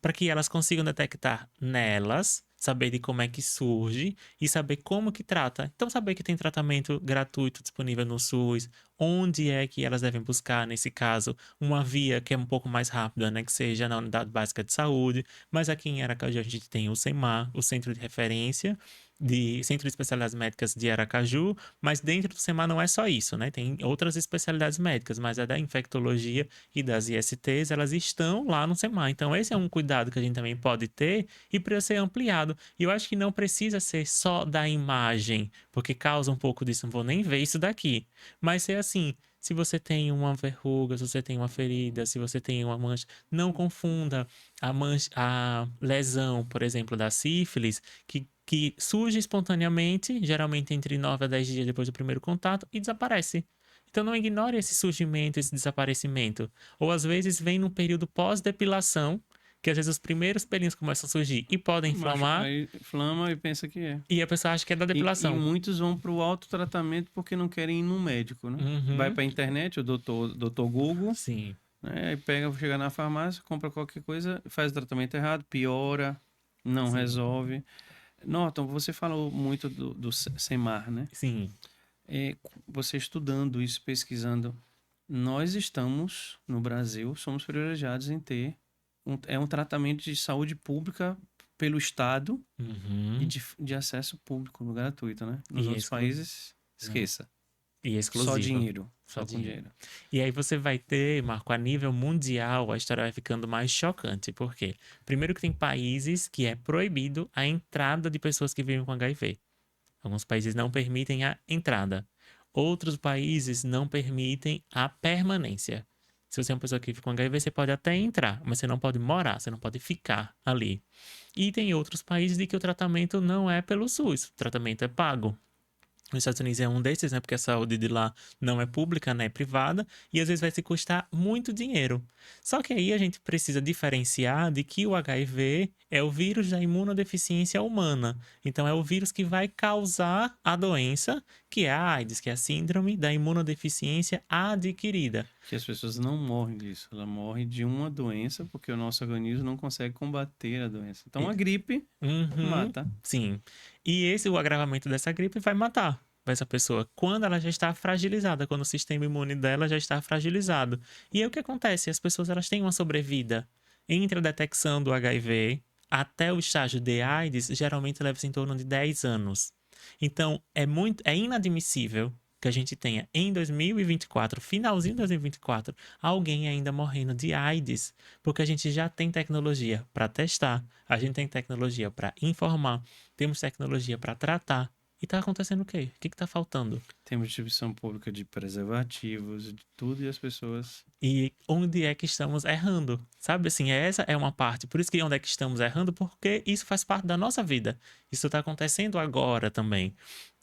para que elas consigam detectar nelas, saber de como é que surge e saber como que trata. Então, saber que tem tratamento gratuito disponível no SUS, onde é que elas devem buscar, nesse caso, uma via que é um pouco mais rápida, né, que seja na unidade básica de saúde, mas aqui em Aracaju a gente tem o CEMAR, o Centro de Referência, de Centro de Especialidades Médicas de Aracaju, mas dentro do CEMAR não é só isso, né? Tem outras especialidades médicas, mas a da infectologia e das ISTs, elas estão lá no SEMAR. Então, esse é um cuidado que a gente também pode ter e precisa ser ampliado. E eu acho que não precisa ser só da imagem, porque causa um pouco disso, não vou nem ver isso daqui. Mas ser assim, se você tem uma verruga, se você tem uma ferida, se você tem uma mancha, não confunda a mancha, a lesão, por exemplo, da sífilis, que surge espontaneamente, geralmente entre 9 a 10 dias depois do primeiro contato, e desaparece. Então não ignore esse surgimento, esse desaparecimento. Ou às vezes vem num período pós-depilação, que às vezes os primeiros pelinhos começam a surgir e podem inflamar, Aí inflama e pensa que é. e a pessoa acha que é da E depilação. muitos vão para o autotratamento porque não querem ir no médico, né? Vai Uhum, para a internet, o doutor Google, sim, né? Aí chega na farmácia, compra qualquer coisa, faz o tratamento errado, piora, não sim, resolve. Norton, você falou muito do SEMAR, né? sim. Você estudando isso, pesquisando, nós estamos, no Brasil, somos privilegiados em ter um tratamento de saúde pública pelo Estado e Uhum. de acesso público, gratuito, né? Nos E é outros exclusivo. países, Não. esqueça. E é Só exclusivo. dinheiro, Só só com dinheiro. dinheiro. E aí você vai ter, Marco, a nível mundial, a história vai ficando mais chocante. Por quê? Primeiro que tem países que é proibido a entrada de pessoas que vivem com HIV. Alguns países não permitem a entrada. Outros países não permitem a permanência. Se você é uma pessoa que vive com HIV, você pode até entrar, mas você não pode morar, você não pode ficar ali. E tem outros países de que o tratamento não é pelo SUS, o tratamento é pago. Os Estados Unidos é um desses, né? Porque a saúde de lá não é pública, né? É privada. E às vezes vai se custar muito dinheiro. Só que aí a gente precisa diferenciar de que o HIV é o vírus da imunodeficiência humana. Então é o vírus que vai causar a doença, que é a AIDS, que é a síndrome da imunodeficiência adquirida. Que as pessoas não morrem disso, ela morre de uma doença porque o nosso organismo não consegue combater a doença. Então a E- gripe Uhum, mata. sim. E esse, o agravamento dessa gripe vai matar essa pessoa quando ela já está fragilizada, quando o sistema imune dela já está fragilizado. E aí o que acontece? As pessoas elas têm uma sobrevida entre a detecção do HIV até o estágio de AIDS, geralmente leva-se em torno de 10 anos. Então, é inadmissível que a gente tenha em 2024, finalzinho de 2024, alguém ainda morrendo de AIDS, porque a gente já tem tecnologia para testar, a gente tem tecnologia para informar, temos tecnologia para tratar. E tá acontecendo o quê? O que que tá faltando? Temos distribuição pública de preservativos, de tudo, e as pessoas. E onde é que estamos errando? Sabe assim, essa é uma parte. Por isso que onde é que estamos errando? Porque isso faz parte da nossa vida. Isso está acontecendo agora também.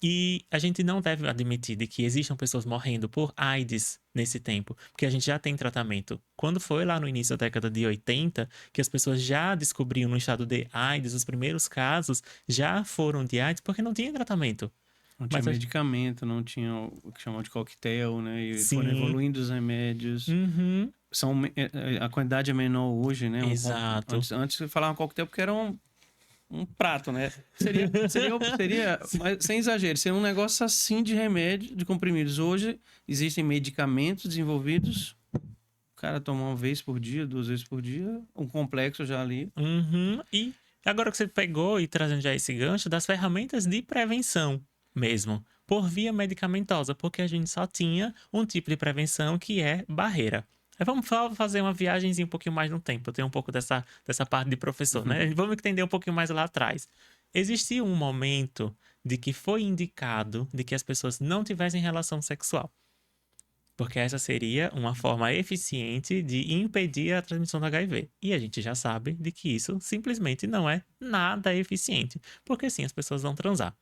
E a gente não deve admitir de que existam pessoas morrendo por AIDS nesse tempo, porque a gente já tem tratamento. Quando foi lá no início da década de 80, que as pessoas já descobriam no estado de AIDS, os primeiros casos já foram de AIDS porque não tinha tratamento. Não tinha Mas medicamento, não tinha o que chamam de coquetel, né? E foram sim, evoluindo os remédios. uhum, A quantidade é menor hoje, né? exato. Antes você falava coquetel porque era um prato, né? Seria, mas sem exagero, seria um negócio assim de remédio, de comprimidos. Hoje existem medicamentos desenvolvidos. O cara toma uma vez por dia, 2 vezes por dia, um complexo já ali. Uhum. E agora que você pegou e trazendo já esse gancho das ferramentas de prevenção mesmo, por via medicamentosa, porque a gente só tinha um tipo de prevenção que é barreira. Aí vamos fazer uma viagemzinha um pouquinho mais no tempo. Eu tenho um pouco dessa parte de professor, né? Vamos entender um pouquinho mais lá atrás. Existia um momento de que foi indicado de que as pessoas não tivessem relação sexual. Porque essa seria uma forma eficiente de impedir a transmissão do HIV. E a gente já sabe de que isso simplesmente não é nada eficiente, porque sim, as pessoas vão transar.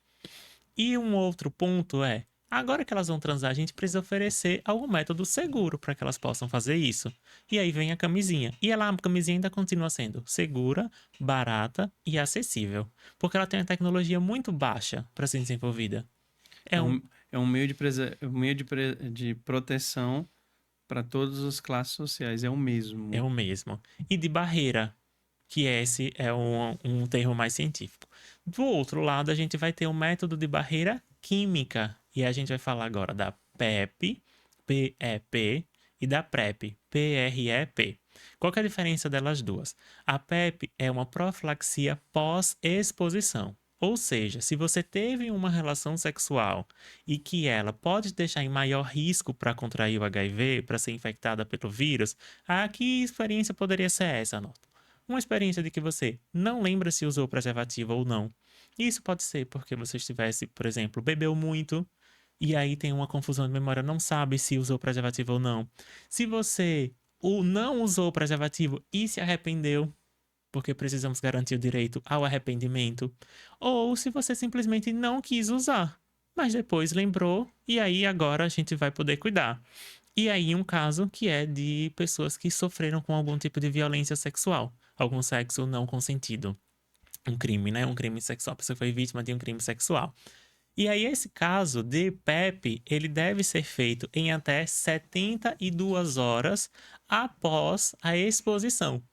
E um outro ponto é, agora que elas vão transar, a gente precisa oferecer algum método seguro para que elas possam fazer isso. E aí vem a camisinha. E a camisinha ainda continua sendo segura, barata e acessível, porque ela tem uma tecnologia muito baixa para ser desenvolvida. É É um, um, é um meio de proteção para todas as classes sociais. É o é mesmo. o mesmo. E de barreira, que esse é um termo mais científico. Do outro lado, a gente vai ter um método de barreira química. E a gente vai falar agora da PEP, PEP, e da PrEP, PrEP. Qual que é a diferença delas duas? A PEP é uma profilaxia pós-exposição. Ou seja, se você teve uma relação sexual e que ela pode te deixar em maior risco para contrair o HIV, para ser infectada pelo vírus, que experiência poderia ser essa, Norton? Uma experiência de que você não lembra se usou preservativo ou não. Isso pode ser porque você estivesse, por exemplo, bebeu muito e aí tem uma confusão de memória, não sabe se usou preservativo ou não. Se você não usou preservativo e se arrependeu, porque precisamos garantir o direito ao arrependimento, ou se você simplesmente não quis usar, mas depois lembrou e aí agora a gente vai poder cuidar. E aí um caso que é de pessoas que sofreram com algum tipo de violência sexual, algum sexo não consentido. Um crime, né? Um crime sexual. A pessoa foi vítima de um crime sexual. E aí, esse caso de PEP, ele deve ser feito em até 72 horas após a exposição.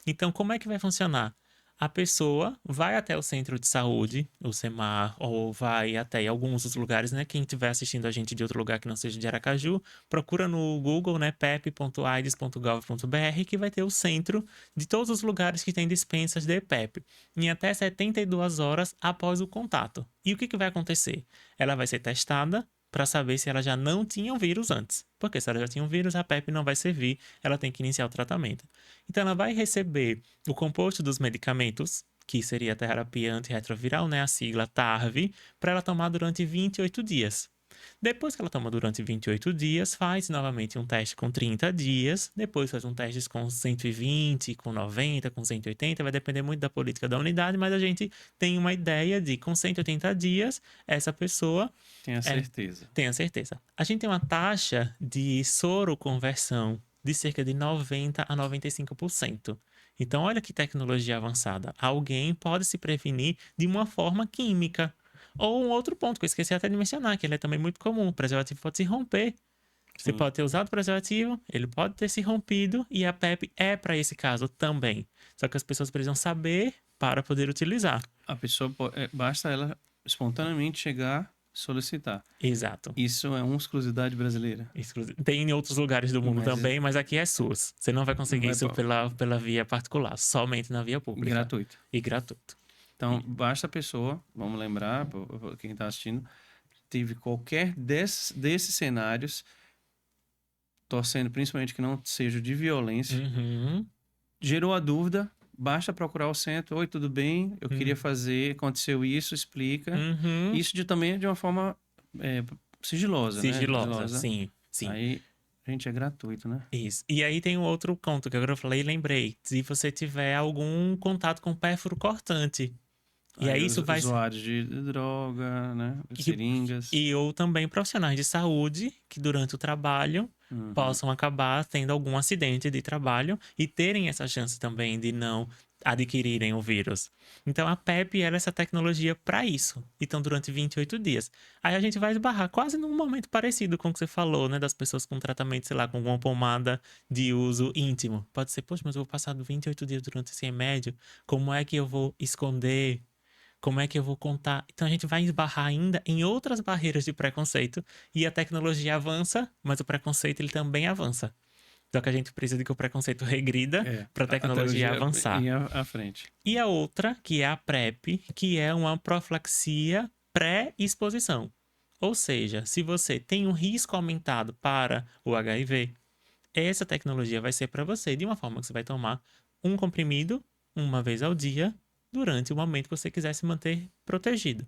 Então, como é que vai funcionar? A pessoa vai até o centro de saúde, o CEMAR, ou vai até alguns dos lugares, né? Quem estiver assistindo a gente de outro lugar que não seja de Aracaju, procura no Google, né? pep.aides.gov.br, que vai ter o centro de todos os lugares que tem dispensas de PEP, em até 72 horas após o contato. E o que vai acontecer? Ela vai ser testada para saber se ela já não tinha o vírus antes. Porque se ela já tinha o vírus, a PEP não vai servir, ela tem que iniciar o tratamento. Então, ela vai receber o composto dos medicamentos, que seria a terapia antirretroviral, né, a sigla TARV, para ela tomar durante 28 dias. Depois que ela toma durante 28 dias, faz novamente um teste com 30 dias, depois faz um teste com 120, com 90, com 180, vai depender muito da política da unidade, mas a gente tem uma ideia de com 180 dias, essa pessoa Tenha é, certeza. tem a certeza. A gente tem uma taxa de soro-conversão de cerca de 90 a 95%. Então, olha que tecnologia avançada. Alguém pode se prevenir de uma forma química. Ou um outro ponto que eu esqueci até de mencionar, que ele é também muito comum. O preservativo pode se romper. Você Sim. pode ter usado o preservativo, ele pode ter se rompido e a PEP é para esse caso também. Só que as pessoas precisam saber para poder utilizar. A pessoa basta ela espontaneamente chegar, solicitar. Exato. Isso é uma exclusividade brasileira. Tem em outros lugares do mundo Mas também, mas aqui é SUS. Você não vai não conseguir vai isso pela via particular, somente na via pública gratuito. e gratuito. Então, E- basta a pessoa, vamos lembrar, quem está assistindo, teve qualquer desses cenários, torcendo principalmente que não seja de violência, Uhum, gerou a dúvida, basta procurar o centro. Oi, tudo bem? Eu queria uhum, fazer, aconteceu isso, explica. uhum. Isso também de uma forma sigilosa, né? Sigilosa, Sigilosa. sim, sim. Aí, gente, é gratuito, né? Isso. E aí tem um outro ponto que agora eu falei e lembrei. Se você tiver algum contato com pérfuro cortante, E Aí aí os isso vai. usuários de droga, né? E, Seringas. e ou também profissionais de saúde que durante o trabalho Uhum. possam acabar tendo algum acidente de trabalho e terem essa chance também de não adquirirem o vírus. Então a PEP era essa tecnologia para isso. Então durante 28 dias. Aí a gente vai esbarrar quase num momento parecido com o que você falou, né, das pessoas com tratamento, sei lá, com uma pomada de uso íntimo. Pode ser, poxa, mas eu vou passar 28 dias durante esse remédio, como é que eu vou esconder? Como é que eu vou contar? Então a gente vai esbarrar ainda em outras barreiras de preconceito e a tecnologia avança, mas o preconceito ele também avança. Então que a gente precisa de que o preconceito regrida É, para a a tecnologia tecnologia avançar. ia à frente. E a outra, que é a PrEP, que é uma profilaxia pré-exposição. Ou seja, se você tem um risco aumentado para o HIV, essa tecnologia vai ser para você de uma forma que você vai tomar um comprimido uma vez ao dia durante o momento que você quiser se manter protegido.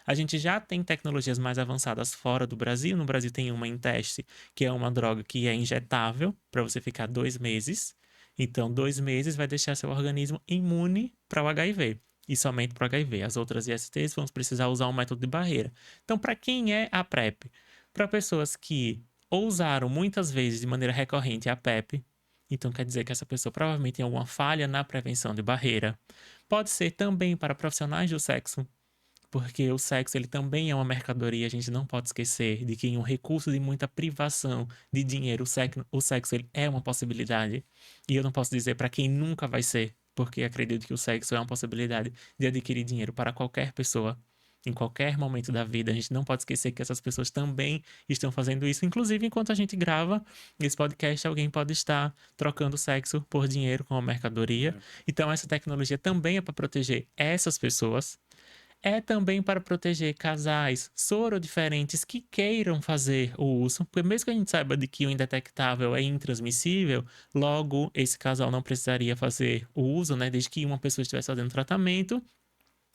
A gente já tem tecnologias mais avançadas fora do Brasil. No Brasil tem uma em teste, que é uma droga que é injetável para você ficar 2 meses. Então, 2 meses vai deixar seu organismo imune para o HIV. E somente para o HIV. As outras ISTs vão precisar usar um método de barreira. Então, para quem é a PrEP? Para pessoas que ou usaram muitas vezes de maneira recorrente a PEP, então quer dizer que essa pessoa provavelmente tem alguma falha na prevenção de barreira. Pode ser também para profissionais do sexo, porque o sexo ele também é uma mercadoria, a gente não pode esquecer de que em um recurso de muita privação de dinheiro, o sexo ele é uma possibilidade. E eu não posso dizer para quem nunca vai ser, porque acredito que o sexo é uma possibilidade de adquirir dinheiro para qualquer pessoa. Em qualquer momento da vida, a gente não pode esquecer que essas pessoas também estão fazendo isso. Inclusive, enquanto a gente grava esse podcast, alguém pode estar trocando sexo por dinheiro com uma mercadoria. É. Então, essa tecnologia também é para proteger essas pessoas, é também para proteger casais soro-diferentes que queiram fazer o uso, porque mesmo que a gente saiba de que o indetectável é intransmissível, logo esse casal não precisaria fazer o uso, né? Desde que uma pessoa estivesse fazendo tratamento,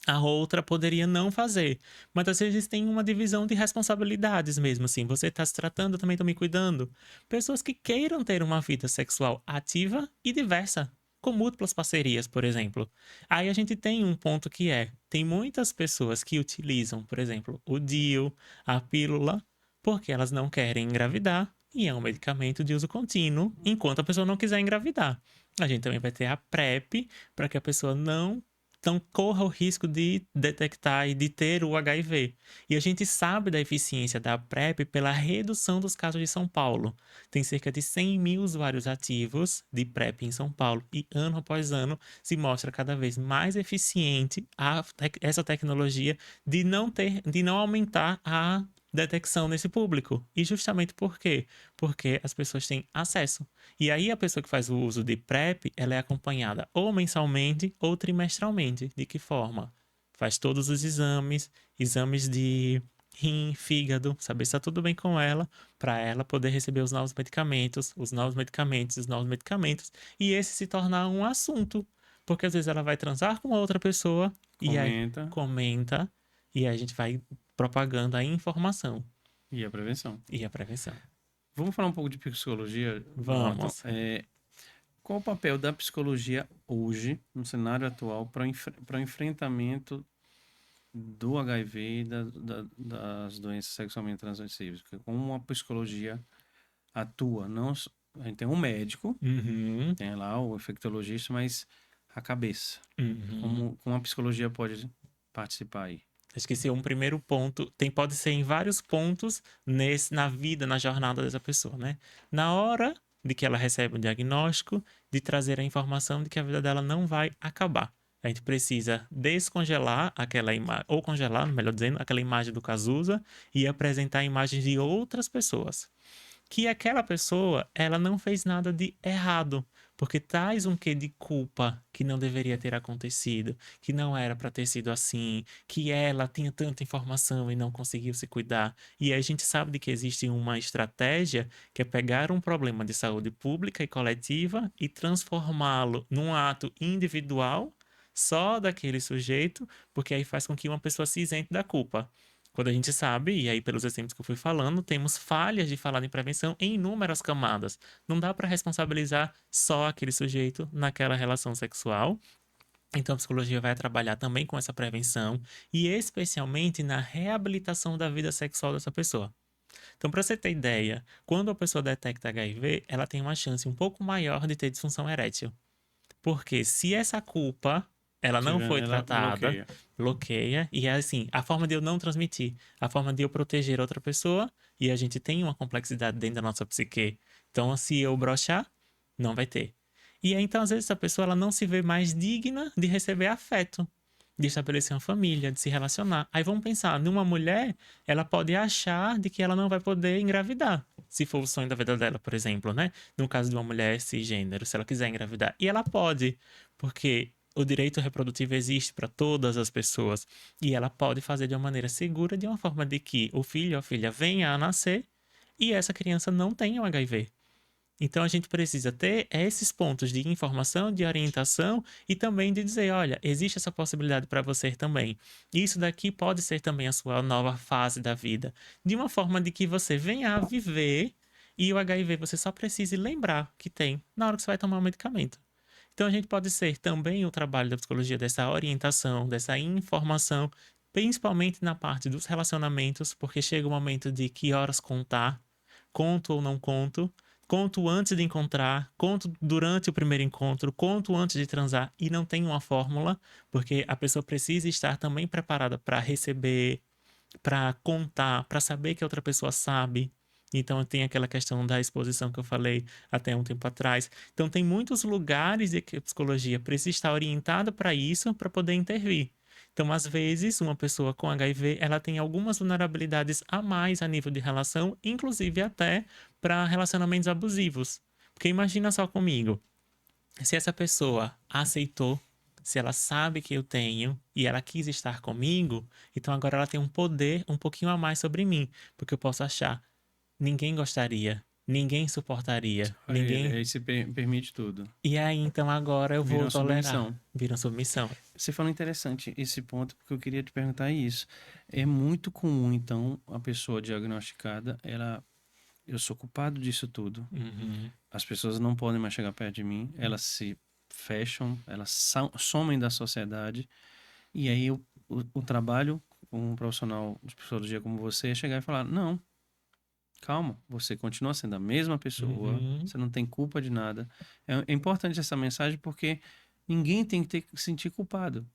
a outra poderia não fazer. Mas às vezes tem uma divisão de responsabilidades mesmo, assim. Você está se tratando, eu também estou me cuidando. Pessoas que queiram ter uma vida sexual ativa e diversa, com múltiplas parcerias, por exemplo. Aí a gente tem um ponto que é: tem muitas pessoas que utilizam, por exemplo, o DIU, a pílula, porque elas não querem engravidar. E é um medicamento de uso contínuo, enquanto a pessoa não quiser engravidar. A gente também vai ter a PrEP, para que a pessoa não corra o risco de detectar e de ter o HIV. E a gente sabe da eficiência da PrEP pela redução dos casos de São Paulo. Tem cerca de 100 mil usuários ativos de PrEP em São Paulo e ano após ano se mostra cada vez mais eficiente essa tecnologia de não aumentar a detecção nesse público. E justamente por quê? Porque as pessoas têm acesso. E aí a pessoa que faz o uso de PrEP, ela é acompanhada ou mensalmente ou trimestralmente. De que forma? Faz todos os exames de rim, fígado, saber se está tudo bem com ela, para ela poder receber os novos medicamentos, os novos medicamentos, os novos medicamentos, e esse se tornar um assunto. Porque às vezes ela vai transar com outra pessoa e aí Comenta. comenta, e aí a gente vai propagando a informação E a prevenção. e a prevenção. Vamos falar um pouco de psicologia, Norton. Vamos. Qual o papel da psicologia hoje, no cenário atual, para o enfrentamento do HIV e das doenças sexualmente transmissíveis? Como a psicologia atua? Não, a gente tem um médico, Uhum, tem lá o infectologista, mas a cabeça. uhum. Como a psicologia pode participar aí? Acho que esse é um primeiro ponto. Pode ser em vários pontos na vida, na jornada dessa pessoa, né? Na hora de que ela recebe o diagnóstico, de trazer a informação de que a vida dela não vai acabar. A gente precisa descongelar aquela imagem, ou congelar, melhor dizendo, aquela imagem do Cazuza e apresentar imagens de outras pessoas, que aquela pessoa, ela não fez nada de errado, porque traz um quê de culpa que não deveria ter acontecido, que não era para ter sido assim, que ela tinha tanta informação e não conseguiu se cuidar. E aí a gente sabe de que existe uma estratégia que é pegar um problema de saúde pública e coletiva e transformá-lo num ato individual só daquele sujeito, porque aí faz com que uma pessoa se isente da culpa. Quando a gente sabe, e aí pelos exemplos que eu fui falando, temos falhas de falar em prevenção em inúmeras camadas. Não dá para responsabilizar só aquele sujeito naquela relação sexual. Então, a psicologia vai trabalhar também com essa prevenção e especialmente na reabilitação da vida sexual dessa pessoa. Então, para você ter ideia, quando a pessoa detecta HIV, ela tem uma chance um pouco maior de ter disfunção erétil. Porque se essa culpa ela não foi Ela tratada, bloqueia. bloqueia, e é assim, a forma de eu não transmitir, a forma de eu proteger outra pessoa, e a gente tem uma complexidade dentro da nossa psique. Então, se eu broxar, não vai ter. E aí, então, às vezes, essa pessoa ela não se vê mais digna de receber afeto, de estabelecer uma família, de se relacionar. Aí vamos pensar, numa mulher, ela pode achar de que ela não vai poder engravidar, se for o sonho da vida dela, por exemplo, né? No caso de uma mulher cisgênero, se ela quiser engravidar. E ela pode, porque o direito reprodutivo existe para todas as pessoas. E ela pode fazer de uma maneira segura, de uma forma de que o filho ou a filha venha a nascer e essa criança não tenha o HIV. Então a gente precisa ter esses pontos de informação, de orientação e também de dizer, olha, existe essa possibilidade para você também. Isso daqui pode ser também a sua nova fase da vida, de uma forma de que você venha a viver e o HIV você só precise lembrar que tem na hora que você vai tomar o medicamento. Então a gente pode ser também o trabalho da psicologia dessa orientação, dessa informação, principalmente na parte dos relacionamentos, porque chega o momento de que horas contar, conto ou não conto, conto antes de encontrar, conto durante o primeiro encontro, conto antes de transar e não tem uma fórmula, porque a pessoa precisa estar também preparada para receber, para contar, para saber que a outra pessoa sabe. Então tem aquela questão da exposição que eu falei até um tempo atrás. Então tem muitos lugares em que a psicologia precisa estar orientada para isso, para poder intervir. Então, às vezes, uma pessoa com HIV, ela tem algumas vulnerabilidades a mais a nível de relação, inclusive até para relacionamentos abusivos. Porque imagina só comigo, se essa pessoa aceitou, se ela sabe que eu tenho e ela quis estar comigo, então agora ela tem um poder um pouquinho a mais sobre mim, porque eu posso achar, ninguém gostaria, ninguém suportaria, ninguém. Aí você permite tudo. E aí então agora eu Vira vou uma tolerar. submissão. Vira uma submissão. Você falou interessante esse ponto, porque eu queria te perguntar isso. É muito comum, então, a pessoa diagnosticada, eu sou culpado disso tudo. Uhum, As pessoas não podem mais chegar perto de mim, elas se fecham, elas somem da sociedade. E aí o trabalho com um profissional de psicologia como você é chegar e falar: não, calma, você continua sendo a mesma pessoa, uhum, você não tem culpa de nada. É importante essa mensagem porque ninguém tem que ter que se sentir culpado.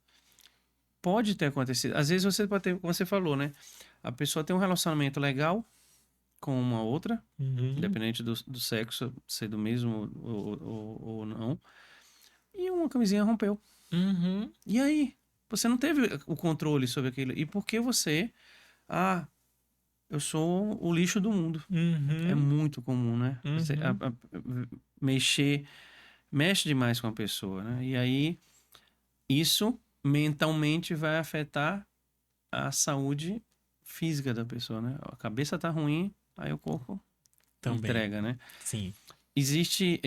Pode ter acontecido. Às vezes você pode ter, como você falou, né? A pessoa tem um relacionamento legal com uma outra, uhum, independente do sexo ser do mesmo ou não, e uma camisinha rompeu. uhum, E aí? Você não teve o controle sobre aquilo. E por que você. Ah, eu sou o lixo do mundo. É uhum, muito comum, né? Você uhum. mexer, mexe demais com a pessoa, né? E aí, isso mentalmente vai afetar a saúde física da pessoa, né? A cabeça tá ruim, aí o corpo Também. entrega, né? Sim. Existe,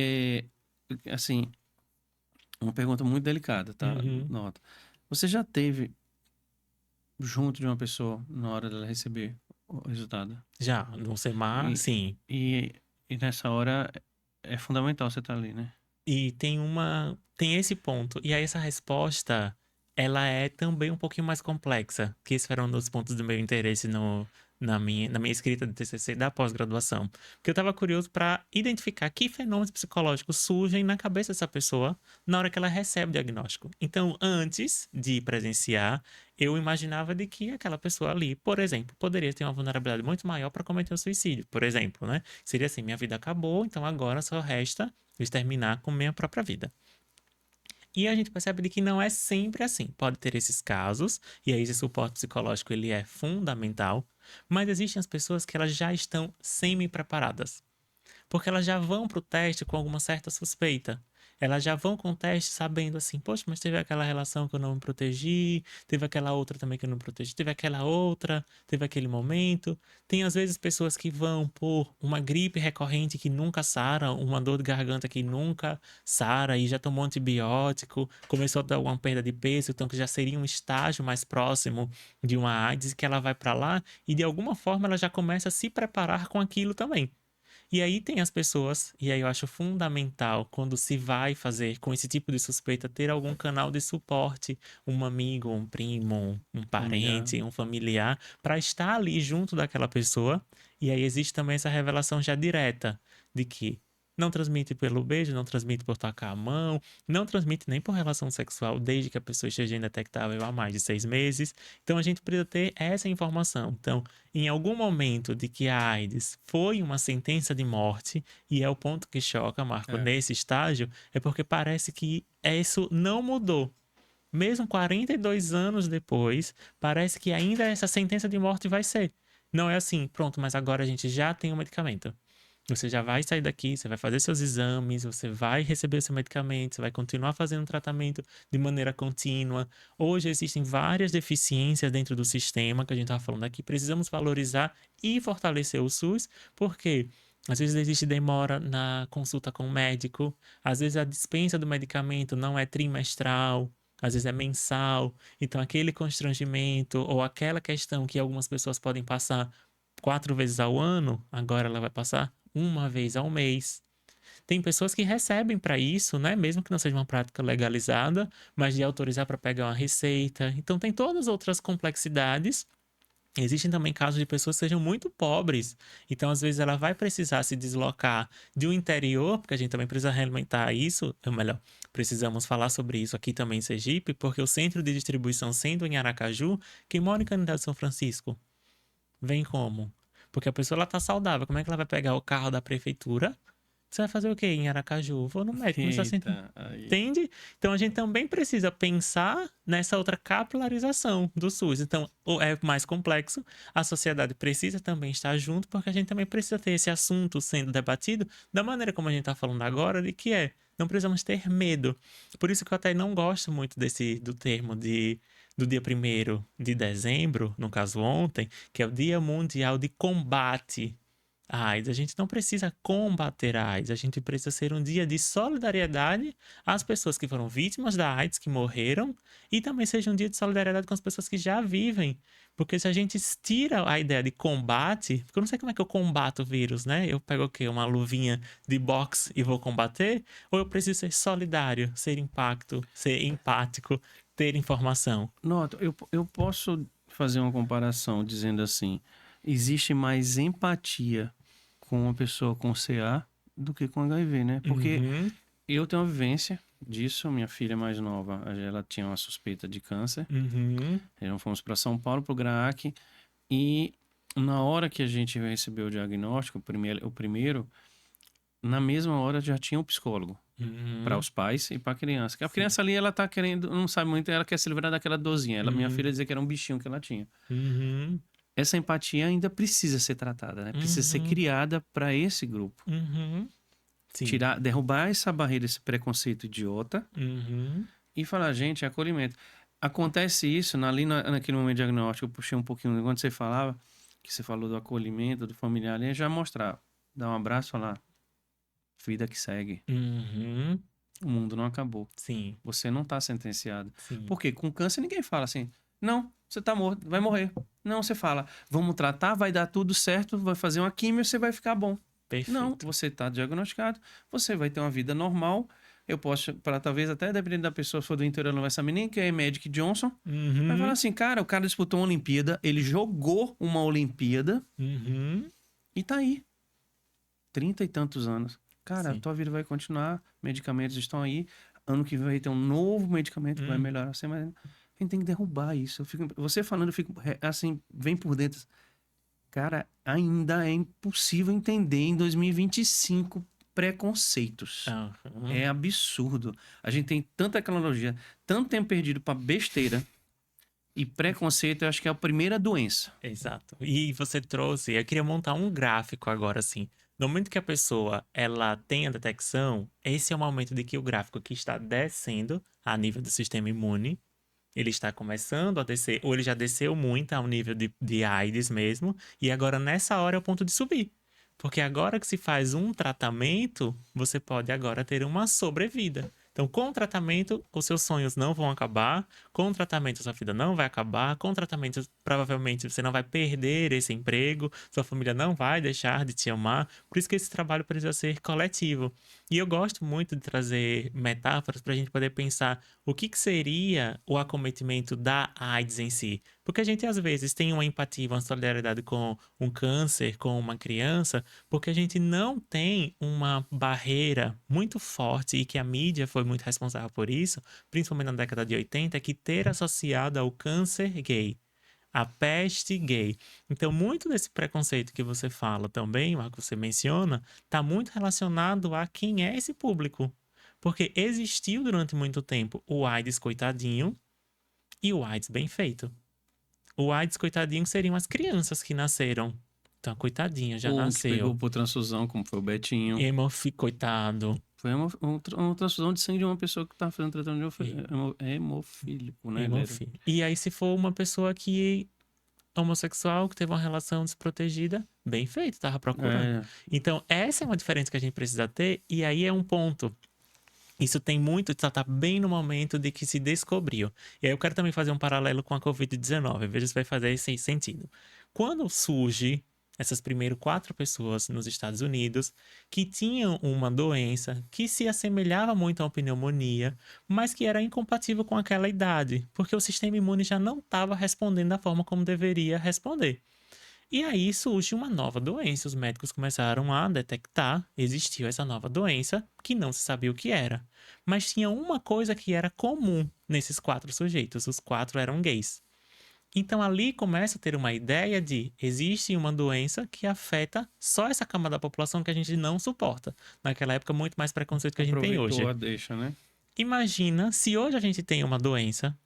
assim, uma pergunta muito delicada, tá? Uhum. Nota. Você já teve junto de uma pessoa na hora dela receber o resultado? Já, no Semar, E, sim. e, e nessa hora é fundamental você estar ali, né? E tem esse ponto. E aí essa resposta, ela é também um pouquinho mais complexa, que esse era um dos pontos do meu interesse na minha escrita de TCC da pós-graduação. Porque eu estava curioso para identificar que fenômenos psicológicos surgem na cabeça dessa pessoa na hora que ela recebe o diagnóstico. Então, antes de presenciar, eu imaginava de que aquela pessoa ali, por exemplo, poderia ter uma vulnerabilidade muito maior para cometer um suicídio, por exemplo, né? Seria assim, minha vida acabou, então agora só resta exterminar com minha própria vida. E a gente percebe de que não é sempre assim. Pode ter esses casos, e aí esse suporte psicológico ele é fundamental, mas existem as pessoas que elas já estão semi-preparadas porque elas já vão para o teste com alguma certa suspeita. Elas já vão com o teste sabendo assim, poxa, mas teve aquela relação que eu não me protegi, teve aquela outra também que eu não protegi, teve aquela outra, teve aquele momento. Tem às vezes pessoas que vão por uma gripe recorrente que nunca sara, uma dor de garganta que nunca sara e já tomou antibiótico, começou a ter uma perda de peso, então que já seria um estágio mais próximo de uma AIDS que ela vai para lá e de alguma forma ela já começa a se preparar com aquilo também. E aí tem as pessoas, e aí eu acho fundamental, quando se vai fazer com esse tipo de suspeita, ter algum canal de suporte, um amigo, um primo, um Familiar. parente, um familiar, para estar ali junto daquela pessoa. E aí existe também essa revelação já direta de que não transmite pelo beijo, não transmite por tocar a mão, não transmite nem por relação sexual, desde que a pessoa esteja indetectável há mais de 6 meses. Então a gente precisa ter essa informação. Então, em algum momento de que a AIDS foi uma sentença de morte, e é o ponto que choca, Marco, É. nesse estágio, é porque parece que isso não mudou. Mesmo 42 anos depois, parece que ainda essa sentença de morte vai ser. Não é assim, pronto, mas agora a gente já tem o medicamento. Você já vai sair daqui, você vai fazer seus exames, você vai receber seu medicamento, você vai continuar fazendo tratamento de maneira contínua. Hoje existem várias deficiências dentro do sistema que a gente estava falando aqui. Precisamos valorizar e fortalecer o SUS, porque às vezes existe demora na consulta com o médico, às vezes a dispensa do medicamento não é trimestral, às vezes é mensal. Então, aquele constrangimento ou aquela questão que algumas pessoas podem passar 4 vezes ao ano, agora ela vai passar uma vez ao mês. Tem pessoas que recebem para isso, né? Mesmo que não seja uma prática legalizada, mas de autorizar para pegar uma receita. Então, tem todas as outras complexidades. Existem também casos de pessoas que sejam muito pobres. Então, às vezes, ela vai precisar se deslocar de um interior, porque a gente também precisa realmentar isso, ou melhor, precisamos falar sobre isso aqui também em Sergipe, porque o centro de distribuição sendo em Aracaju, quem mora em Canindé de São Francisco, vem como? Porque a pessoa ela tá saudável. Como é que ela vai pegar o carro da prefeitura? Você vai fazer o quê em Aracaju? Vou no médico, não está sentindo. Eita, aí. Entende? Então a gente também precisa pensar nessa outra capilarização do SUS. Então é mais complexo, a sociedade precisa também estar junto, porque a gente também precisa ter esse assunto sendo debatido da maneira como a gente está falando agora, de que não precisamos ter medo. Por isso que eu até não gosto muito do termo do dia 1º de dezembro, no caso ontem, que é o Dia Mundial de Combate à AIDS. A gente não precisa combater a AIDS, a gente precisa ser um dia de solidariedade às pessoas que foram vítimas da AIDS, que morreram, e também seja um dia de solidariedade com as pessoas que já vivem. Porque se a gente tira a ideia de combate, porque eu não sei como é que eu combato o vírus, né? Eu pego o quê? Uma luvinha de boxe e vou combater? Ou eu preciso ser solidário, ser impacto, ser empático, ter informação? Nota, eu posso fazer uma comparação dizendo assim: existe mais empatia com uma pessoa com CA do que com HIV, né? Porque Uhum, eu tenho uma vivência disso, minha filha mais nova, ela tinha uma suspeita de câncer. uhum, Nós fomos para São Paulo, para o GRAAC, e na hora que a gente recebeu o diagnóstico, o primeiro, na mesma hora já tinha um psicólogo para uhum, os pais e para a criança. Que a sim, criança ali, ela tá querendo, não sabe muito, ela quer se livrar daquela dorzinha. Minha filha uhum, dizia que era um bichinho que ela tinha. uhum, Essa empatia ainda precisa ser tratada, né? Precisa ser uhum, criada para esse grupo. uhum, sim, Tirar, derrubar essa barreira, esse preconceito idiota uhum, e falar, gente, é acolhimento. Acontece isso naquele momento diagnóstico, eu puxei um pouquinho, quando você falava, que você falou do acolhimento, do familiar, ali, já mostrar, dar um abraço, falar, vida que segue, uhum, o mundo não acabou, sim, você não está sentenciado. sim, Porque com câncer ninguém fala assim, não, você tá morto, vai morrer. Não, você fala, vamos tratar, vai dar tudo certo, vai fazer uma químio, você vai ficar bom. Não, perfeito. você está diagnosticado, você vai ter uma vida normal. Eu posso, para talvez até dependendo da pessoa, se for do interior, não vai saber nem que é Magic Johnson. Vai falar Uhum, assim, cara, o cara disputou uma Olimpíada, ele jogou uma Olimpíada uhum, e tá aí, 30 e tantos anos. Cara, a sim, tua vida vai continuar, medicamentos estão aí. Ano que vem vai ter um novo medicamento que vai uhum. melhorar você, mas a gente tem que derrubar isso. Você falando, eu fico assim, vem por dentro. Cara, ainda é impossível entender em 2025 preconceitos. Aham, É absurdo. A gente tem tanta tecnologia, tanto tempo perdido para besteira e preconceito, eu acho que é a primeira doença. exato. E você trouxe, eu queria montar um gráfico agora, assim. No momento que a pessoa ela tem a detecção, esse é o momento de que o gráfico que está descendo a nível do sistema imune, ele está começando a descer, ou ele já desceu muito ao nível de AIDS mesmo, e agora nessa hora é o ponto de subir. Porque agora que se faz um tratamento, você pode agora ter uma sobrevida. Então, com o tratamento, os seus sonhos não vão acabar, com o tratamento, a sua vida não vai acabar, com o tratamento, provavelmente você não vai perder esse emprego, sua família não vai deixar de te amar. Por isso que esse trabalho precisa ser coletivo. E eu gosto muito de trazer metáforas para a gente poder pensar o que seria o acometimento da AIDS em si. Porque a gente, às vezes, tem uma empatia, uma solidariedade com um câncer, com uma criança, porque a gente não tem uma barreira muito forte e que a mídia foi muito responsável por isso, principalmente na década de 80, que ter associado ao câncer gay, a peste gay. Então, muito desse preconceito que você fala também, que você menciona, está muito relacionado a quem é esse público. Porque existiu durante muito tempo o AIDS coitadinho e o AIDS bem feito. O AIDS coitadinho seriam as crianças que nasceram. Então, coitadinho, já Ou um que pegou nasceu. por transfusão, como foi o Betinho. Coitado. Foi uma transfusão de sangue de uma pessoa que estava fazendo tratamento de hemofílico, né? Ele era... Hemofília. E aí, se for uma pessoa que homossexual, que teve uma relação desprotegida, bem feito, tava procurando. É, Então, essa é uma diferença que a gente precisa ter, e aí é um ponto. Isso tem muito, tá bem no momento de que se descobriu. E aí eu quero também fazer um paralelo com a Covid-19, veja se vai fazer esse sentido. Quando surge essas primeiras 4 pessoas nos Estados Unidos que tinham uma doença que se assemelhava muito a uma pneumonia, mas que era incompatível com aquela idade, porque o sistema imune já não estava respondendo da forma como deveria responder. E aí surge uma nova doença. Os médicos começaram a detectar, existiu essa nova doença, que não se sabia o que era. Mas tinha uma coisa que era comum nesses 4 sujeitos: os 4 eram gays. Então ali começa a ter uma ideia de existe uma doença que afeta só essa camada da população que a gente não suporta. Naquela época, muito mais preconceito que a gente tem aproveitou hoje. a deixa, né? Imagina se hoje a gente tem uma doença.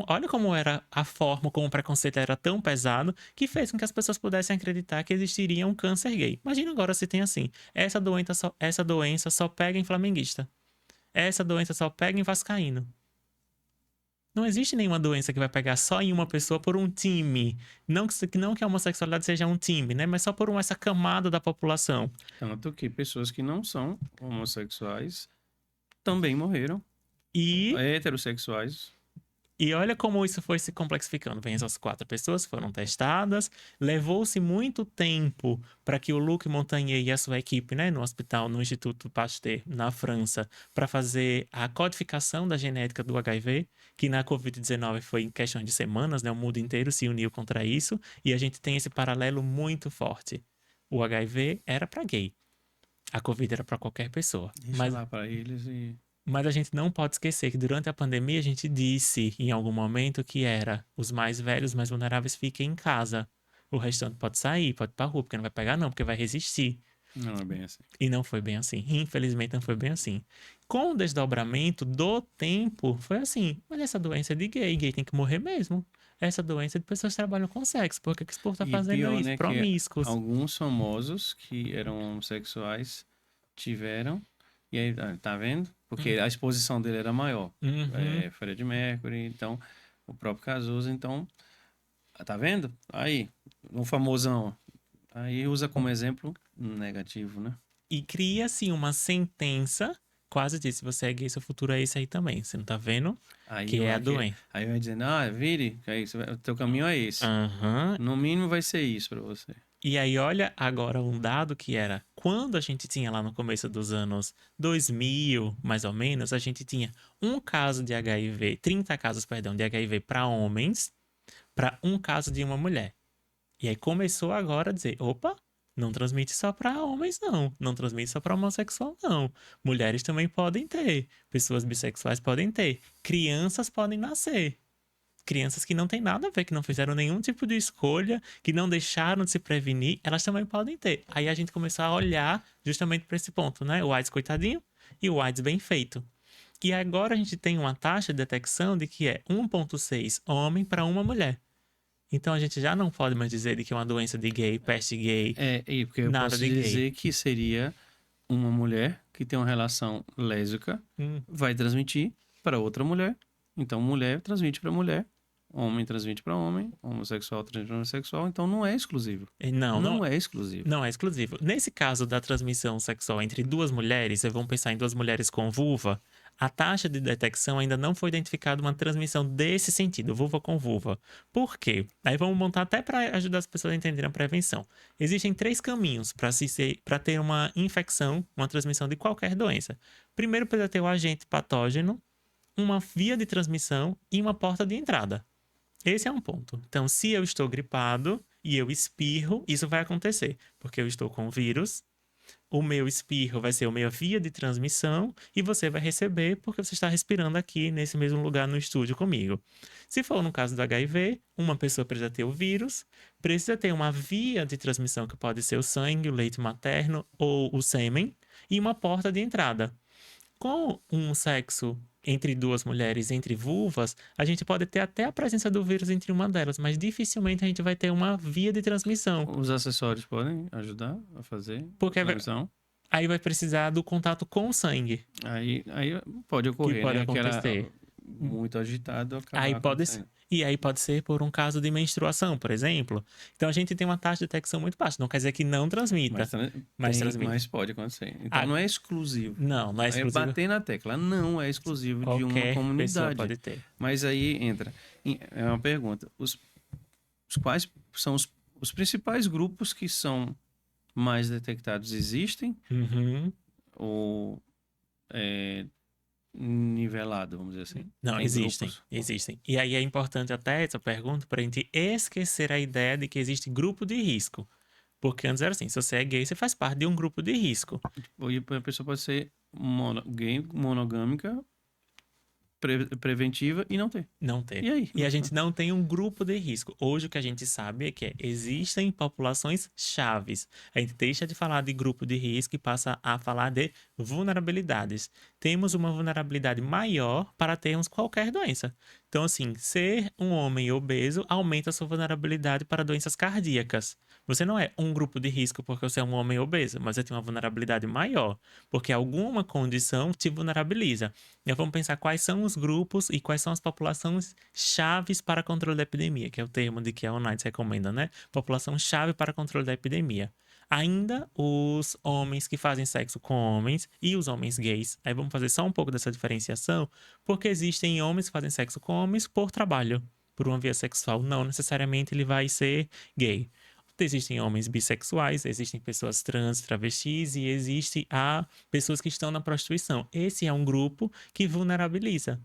Olha como era a forma como o preconceito era tão pesado que fez com que as pessoas pudessem acreditar que existiria um câncer gay. Imagina agora se tem assim: essa doença só pega em flamenguista. Essa doença só pega em vascaíno. Não existe nenhuma doença que vai pegar só em uma pessoa por um time. Não que a homossexualidade seja um time, né? Mas só por essa camada da população. Tanto que pessoas que não são homossexuais também morreram. E Heterossexuais. E olha como isso foi se complexificando. Vem essas 4 pessoas, foram testadas, levou-se muito tempo para que o Luc Montagnier e a sua equipe, né, no hospital, no Instituto Pasteur, na França, para fazer a codificação da genética do HIV, que na Covid-19 foi em questão de semanas, né, o mundo inteiro se uniu contra isso, e a gente tem esse paralelo muito forte. O HIV era para gay, a Covid era para qualquer pessoa. Deixa lá para eles e... Mas a gente não pode esquecer que durante a pandemia a gente disse em algum momento que era os mais velhos, mais vulneráveis fiquem em casa. O restante pode sair, pode ir pra rua, porque não vai pegar não, porque vai resistir. Não é bem assim. E não foi bem assim. Infelizmente não foi bem assim. Com o desdobramento do tempo, foi assim. Mas essa doença é de gay, gay tem que morrer mesmo. Essa doença é de pessoas que trabalham com sexo. Por que esse povo tá E fazendo pior, isso? né, que Promíscuos. alguns famosos que eram homossexuais tiveram. E aí, tá vendo? Porque a exposição dele era maior. Uhum. Fred Mercury, então, o próprio Cazuza, então, tá vendo? Aí, um famosão. Aí usa como exemplo negativo, né? E cria-se uma sentença, quase disse, se você é gay, seu futuro é esse aí também. Você não tá vendo? Aí, Que é a doença. aí vai dizendo, vire, que aí o teu caminho é esse. Aham. No mínimo vai ser isso pra você. E aí, olha agora um dado que era quando a gente tinha lá no começo dos anos 2000, mais ou menos, a gente tinha um caso de HIV, 30 casos, perdão, de HIV para homens, para um caso de uma mulher. E aí começou agora a dizer: opa, não transmite só para homens, não. Não transmite só para homossexual, não. Mulheres também podem ter. Pessoas bissexuais podem ter. Crianças podem nascer. Crianças que não têm nada a ver, que não fizeram nenhum tipo de escolha, que não deixaram de se prevenir, elas também podem ter. Aí a gente começou a olhar justamente para esse ponto, né? O AIDS coitadinho e o AIDS bem feito. E agora a gente tem uma taxa de detecção de que é 1,6 homem para uma mulher. Então a gente já não pode mais dizer de que é uma doença de gay, peste gay, E porque eu nada posso de gay. dizer que seria uma mulher que tem uma relação lésbica, vai transmitir para outra mulher. Então, mulher transmite para mulher, homem transmite para homem, homossexual transmite para homossexual. Então, não é exclusivo. Não é exclusivo. Não é exclusivo. Nesse caso da transmissão sexual entre 2 mulheres, vamos pensar em 2 mulheres com vulva, a taxa de detecção ainda não foi identificada uma transmissão desse sentido, vulva com vulva. Por quê? Aí vamos montar até para ajudar as pessoas a entenderem a prevenção. Existem 3 caminhos para ter uma infecção, uma transmissão de qualquer doença. Primeiro precisa ter o agente patógeno, uma via de transmissão e uma porta de entrada. Esse é um ponto. Então, se eu estou gripado e eu espirro, isso vai acontecer, porque eu estou com vírus. O meu espirro vai ser a minha via de transmissão e você vai receber porque você está respirando aqui nesse mesmo lugar no estúdio comigo. Se for no caso do HIV, uma pessoa precisa ter o vírus, precisa ter uma via de transmissão que pode ser o sangue, o leite materno ou o sêmen e uma porta de entrada. Com um sexo entre 2 mulheres, entre vulvas, a gente pode ter até a presença do vírus entre uma delas, mas dificilmente a gente vai ter uma via de transmissão. Os acessórios podem ajudar a fazer Porque a transmissão? aí vai precisar do contato com o sangue. Aí pode ocorrer, pode né? acontecer. Muito agitado Aí acabar pode, acontecendo. e aí pode ser por um caso de menstruação, por exemplo. Então a gente tem uma taxa de detecção muito baixa. Não quer dizer que não transmita, mas transmite. Mas pode acontecer. Então não é exclusivo. Não é É exclusivo. bater na tecla. Não é exclusivo de uma Qualquer pessoa comunidade. pode ter. Mas aí entra. É uma pergunta. Quais são os principais grupos que são mais detectados? Existem? Uhum. Ou nivelado, vamos dizer assim? Não, Tem existem, grupos? existem. E aí é importante até essa pergunta para a gente esquecer a ideia de que existe grupo de risco. Porque antes era assim, se você é gay, você faz parte de um grupo de risco. E a pessoa pode ser gay, monogâmica, preventiva e não ter. Não ter. E aí? E a gente não tem um grupo de risco. Hoje o que a gente sabe é que existem populações chaves. A gente deixa de falar de grupo de risco e passa a falar de vulnerabilidades. Temos uma vulnerabilidade maior para termos qualquer doença. Então, assim, ser um homem obeso aumenta a sua vulnerabilidade para doenças cardíacas. Você não é um grupo de risco porque você é um homem obeso, mas você tem uma vulnerabilidade maior, porque alguma condição te vulnerabiliza. E vamos pensar quais são os grupos e quais são as populações chaves para controle da epidemia, que é o termo de que a UNAIDS recomenda, né? População chave para controle da epidemia. Ainda os homens que fazem sexo com homens e os homens gays. Aí vamos fazer só um pouco dessa diferenciação, porque existem homens que fazem sexo com homens por trabalho, por uma via sexual. Não necessariamente ele vai ser gay. Existem homens bissexuais, existem pessoas trans, travestis e existe pessoas que estão na prostituição. Esse é um grupo que vulnerabiliza,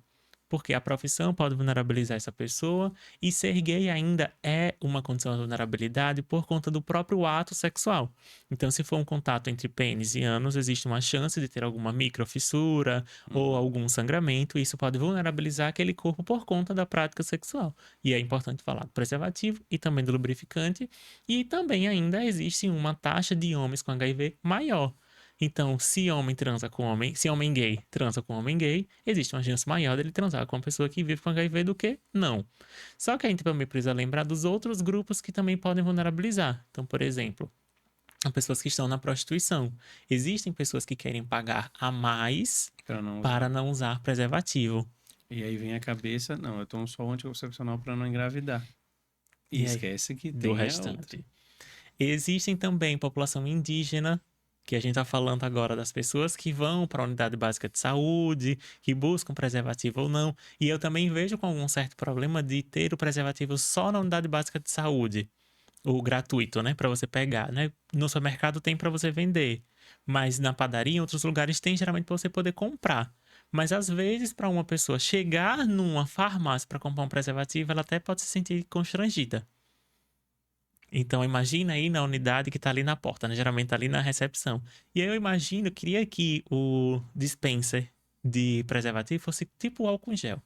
porque a profissão pode vulnerabilizar essa pessoa e ser gay ainda é uma condição de vulnerabilidade por conta do próprio ato sexual. Então, se for um contato entre pênis e ânus, existe uma chance de ter alguma microfissura ou algum sangramento, e isso pode vulnerabilizar aquele corpo por conta da prática sexual. E é importante falar do preservativo e também do lubrificante, e também ainda existe uma taxa de homens com HIV maior. Então, se homem transa com homem, se homem gay transa com homem gay, existe uma chance maior dele transar com uma pessoa que vive com HIV do que não. Só que a gente também precisa lembrar dos outros grupos que também podem vulnerabilizar. Então, por exemplo, as pessoas que estão na prostituição. Existem pessoas que querem pagar a mais para não usar preservativo. E aí vem a cabeça, não, eu tomo só o anticoncepcional para não engravidar. E esquece que tem do restante. Existem também população indígena, que a gente está falando agora das pessoas que vão para a unidade básica de saúde, que buscam preservativo ou não. E eu também vejo com algum certo problema de ter o preservativo só na unidade básica de saúde, o gratuito, né, para você pegar, né? No supermercado tem para você vender, mas na padaria, em outros lugares tem geralmente para você poder comprar. Mas às vezes, para uma pessoa chegar numa farmácia para comprar um preservativo, ela até pode se sentir constrangida. Então, imagina aí na unidade que tá ali na porta, né? Geralmente tá ali na recepção. E aí eu imagino, eu queria que o dispenser de preservativo fosse tipo o álcool em gel.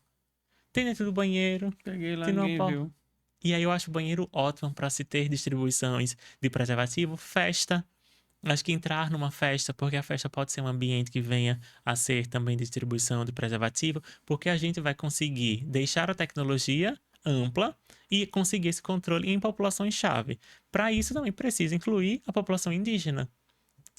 Tem dentro do banheiro, Peguei lá, tem numa ninguém porta. viu. E aí eu acho o banheiro ótimo para se ter distribuições de preservativo. Festa. Acho que entrar numa festa, porque a festa pode ser um ambiente que venha a ser também distribuição de preservativo, porque a gente vai conseguir deixar a tecnologia ampla e conseguir esse controle em populações-chave. Para isso também precisa incluir a população indígena.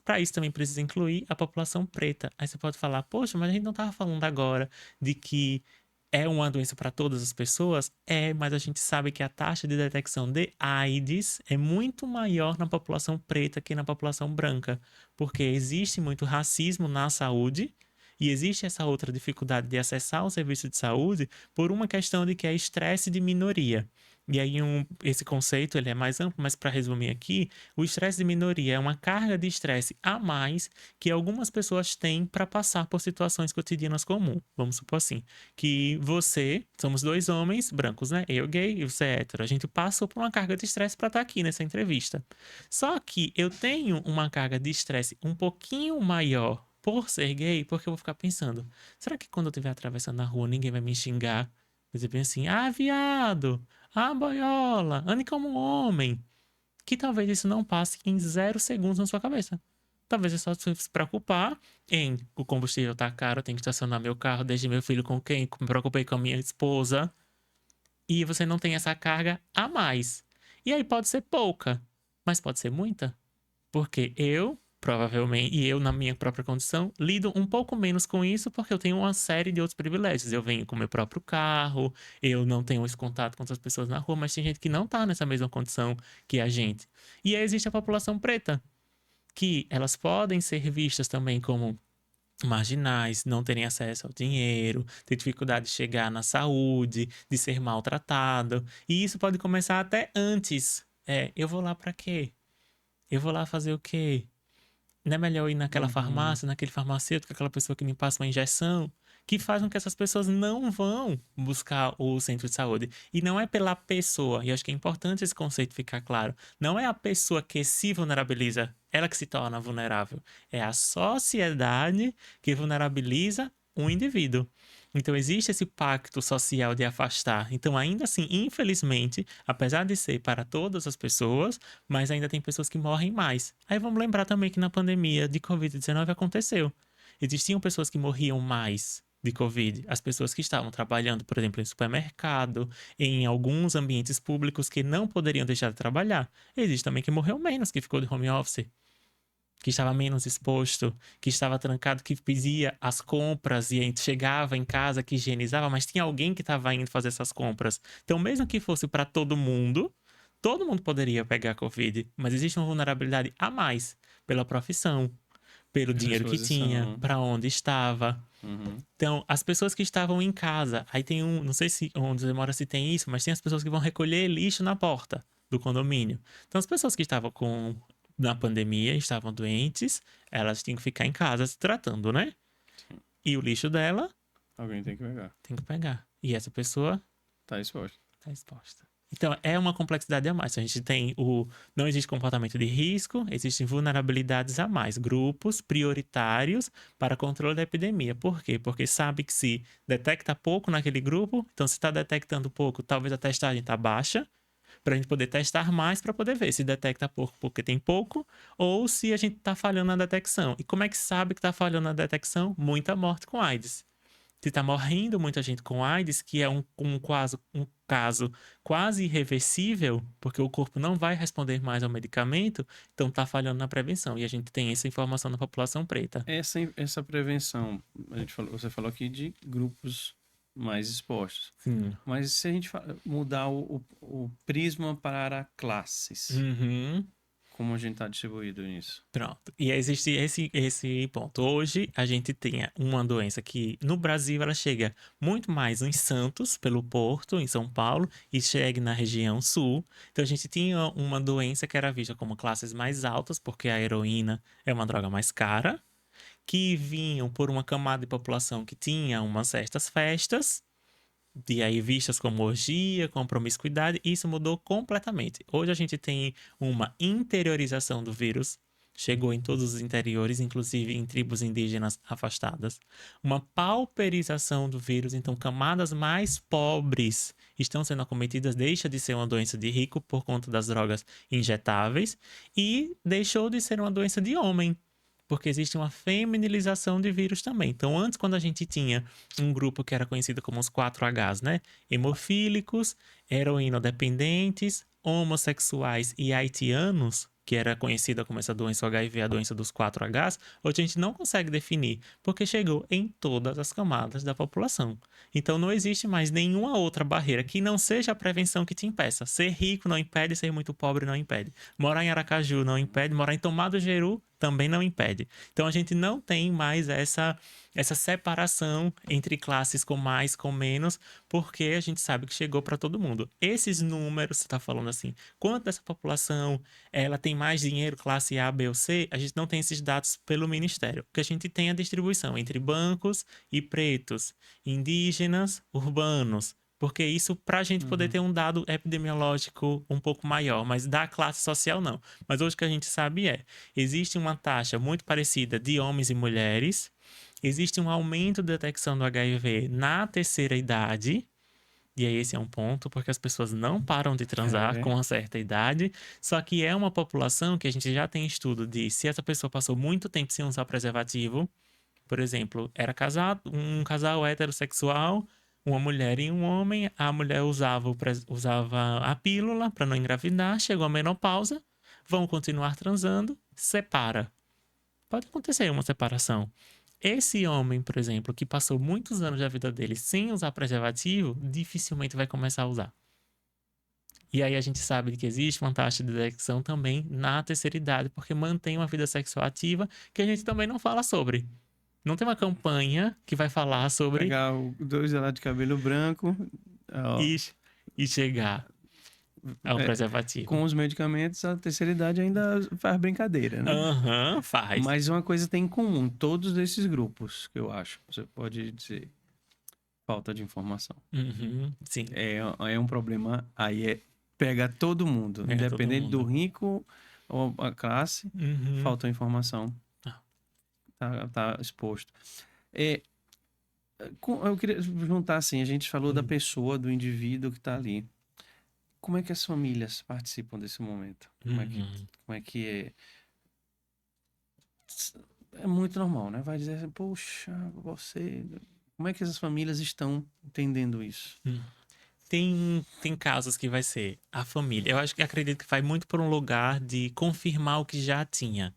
Para isso também precisa incluir a população preta. Aí você pode falar, poxa, mas a gente não estava falando agora de que é uma doença para todas as pessoas? É, mas a gente sabe que a taxa de detecção de AIDS é muito maior na população preta que na população branca, porque existe muito racismo na saúde E existe essa outra dificuldade de acessar o serviço de saúde por uma questão de que é estresse de minoria. E aí esse conceito ele é mais amplo, mas para resumir aqui, o estresse de minoria é uma carga de estresse a mais que algumas pessoas têm para passar por situações cotidianas comuns. Vamos supor assim, que somos dois homens brancos, né? Eu gay e você hétero. A gente passou por uma carga de estresse para estar aqui nessa entrevista. Só que eu tenho uma carga de estresse um pouquinho maior por ser gay, porque eu vou ficar pensando, será que quando eu estiver atravessando a rua ninguém vai me xingar? Dizer bem assim, viado, boiola, ande como um homem. Que talvez isso não passe em 0 segundos na sua cabeça. Talvez é só se preocupar em o combustível tá caro, eu tenho que estacionar meu carro, deixei meu filho com quem? Me preocupei com a minha esposa. E você não tem essa carga a mais. E aí pode ser pouca, mas pode ser muita. Porque provavelmente, e eu, na minha própria condição, lido um pouco menos com isso porque eu tenho uma série de outros privilégios. Eu venho com meu próprio carro, eu não tenho esse contato com outras pessoas na rua, mas tem gente que não tá nessa mesma condição que a gente. E aí existe a população preta, que elas podem ser vistas também como marginais, não terem acesso ao dinheiro, ter dificuldade de chegar na saúde, de ser maltratado. E isso pode começar até antes. Eu vou lá para quê? Eu vou lá fazer o quê? Não é melhor ir naquela Uhum. farmácia, naquele farmacêutico, aquela pessoa que me passa uma injeção, que faz com que essas pessoas não vão buscar o centro de saúde. E não é pela pessoa, e eu acho que é importante esse conceito ficar claro. Não é a pessoa que se vulnerabiliza, ela que se torna vulnerável. É a sociedade que vulnerabiliza o indivíduo. Então existe esse pacto social de afastar. Então, ainda assim, infelizmente, apesar de ser para todas as pessoas, mas ainda tem pessoas que morrem mais. Aí vamos lembrar também que na pandemia de Covid-19 aconteceu. Existiam pessoas que morriam mais de Covid. As pessoas que estavam trabalhando, por exemplo, em supermercado, em alguns ambientes públicos que não poderiam deixar de trabalhar. Existe também que morreu menos, que ficou de home office, que estava menos exposto, que estava trancado, que pedia as compras e chegava em casa, que higienizava, mas tinha alguém que estava indo fazer essas compras. Então, mesmo que fosse para todo mundo poderia pegar Covid, mas existe uma vulnerabilidade a mais pela profissão, pelo Pela dinheiro que tinha, exposição. para onde estava. Uhum. Então, as pessoas que estavam em casa, aí tem não sei se onde você mora se tem isso, mas tem as pessoas que vão recolher lixo na porta do condomínio. Então, as pessoas que estavam na pandemia, estavam doentes, elas tinham que ficar em casa se tratando, né? Sim. E o lixo dela Alguém tem que pegar. tem que pegar. E essa pessoa Tá exposto. está exposta. Então, é uma complexidade a mais. A gente tem não existe comportamento de risco, existem vulnerabilidades a mais, grupos prioritários para controle da epidemia. Por quê? Porque sabe que se detecta pouco naquele grupo, então se está detectando pouco, talvez a testagem está baixa, para a gente poder testar mais para poder ver se detecta pouco porque tem pouco ou se a gente está falhando na detecção. E como é que sabe que está falhando na detecção? Muita morte com AIDS. Se está morrendo muita gente com AIDS, que é um caso quase irreversível, porque o corpo não vai responder mais ao medicamento, então está falhando na prevenção. E a gente tem essa informação na população preta. Essa prevenção, você falou aqui de grupos mais expostos. Sim. Mas se a gente mudar o prisma para classes, Uhum. como a gente está distribuído nisso? Pronto. E existe esse ponto. Hoje a gente tem uma doença que no Brasil ela chega muito mais em Santos, pelo Porto, em São Paulo, e chega na região sul. Então a gente tinha uma doença que era vista como classes mais altas, porque a heroína é uma droga mais cara, que vinham por uma camada de população que tinha umas certas festas de aí vistas como orgia, como promiscuidade, e isso mudou completamente. Hoje a gente tem uma interiorização do vírus, chegou em todos os interiores, inclusive em tribos indígenas afastadas. Uma pauperização do vírus, então camadas mais pobres estão sendo acometidas, deixa de ser uma doença de rico por conta das drogas injetáveis e deixou de ser uma doença de homem. Porque existe uma feminilização de vírus também. Então, antes, quando a gente tinha um grupo que era conhecido como os 4Hs, né? Hemofílicos, heroinodependentes, homossexuais e haitianos, que era conhecida como essa doença HIV, a doença dos 4Hs, hoje a gente não consegue definir, porque chegou em todas as camadas da população. Então não existe mais nenhuma outra barreira que não seja a prevenção que te impeça. Ser rico não impede, ser muito pobre não impede. Morar em Aracaju não impede, morar em Tomado Geru também não impede. Então a gente não tem mais essa separação entre classes com mais, com menos, porque a gente sabe que chegou para todo mundo. Esses números, você está falando assim, quanto dessa população ela tem mais dinheiro, classe A, B ou C, a gente não tem esses dados pelo Ministério. O que a gente tem é a distribuição entre brancos e pretos, indígenas, urbanos, porque isso para a gente poder Uhum. ter um dado epidemiológico um pouco maior, mas da classe social não. Mas hoje o que a gente sabe existe uma taxa muito parecida de homens e mulheres, existe um aumento da detecção do HIV na terceira idade, e aí esse é um ponto, porque as pessoas não param de transar É, com uma certa idade, só que é uma população que a gente já tem estudo de se essa pessoa passou muito tempo sem usar preservativo, por exemplo, era casado, um casal heterossexual, uma mulher e um homem, a mulher usava a pílula para não engravidar, chegou a menopausa, vão continuar transando, separa. Pode acontecer uma separação. Esse homem, por exemplo, que passou muitos anos da vida dele sem usar preservativo, dificilmente vai começar a usar. E aí a gente sabe que existe uma taxa de detecção também na terceira idade, porque mantém uma vida sexual ativa, que a gente também não fala sobre. Não tem uma campanha que vai falar sobre pegar dois lá de cabelo branco, ó, e, e chegar ao é, preservativo. com os medicamentos, a terceira idade ainda faz brincadeira, né? Aham, faz. Mas uma coisa tem em comum, todos esses grupos, que eu acho. Você pode dizer falta de informação. Uhum, sim, É um problema, aí pega todo mundo, é todo independente do mundo. rico ou a classe, Uhum. faltou informação, Ah, tá exposto. É, eu queria juntar assim, a gente falou da hum, pessoa, do indivíduo que está ali. Como é que as famílias participam desse momento? uhum. Como é que é? É muito normal, né? Vai dizer assim, poxa, você. Como é que essas famílias estão entendendo isso? Hum. Tem casos que vai ser a família. Eu acho que acredito que vai muito por um lugar de confirmar o que já tinha.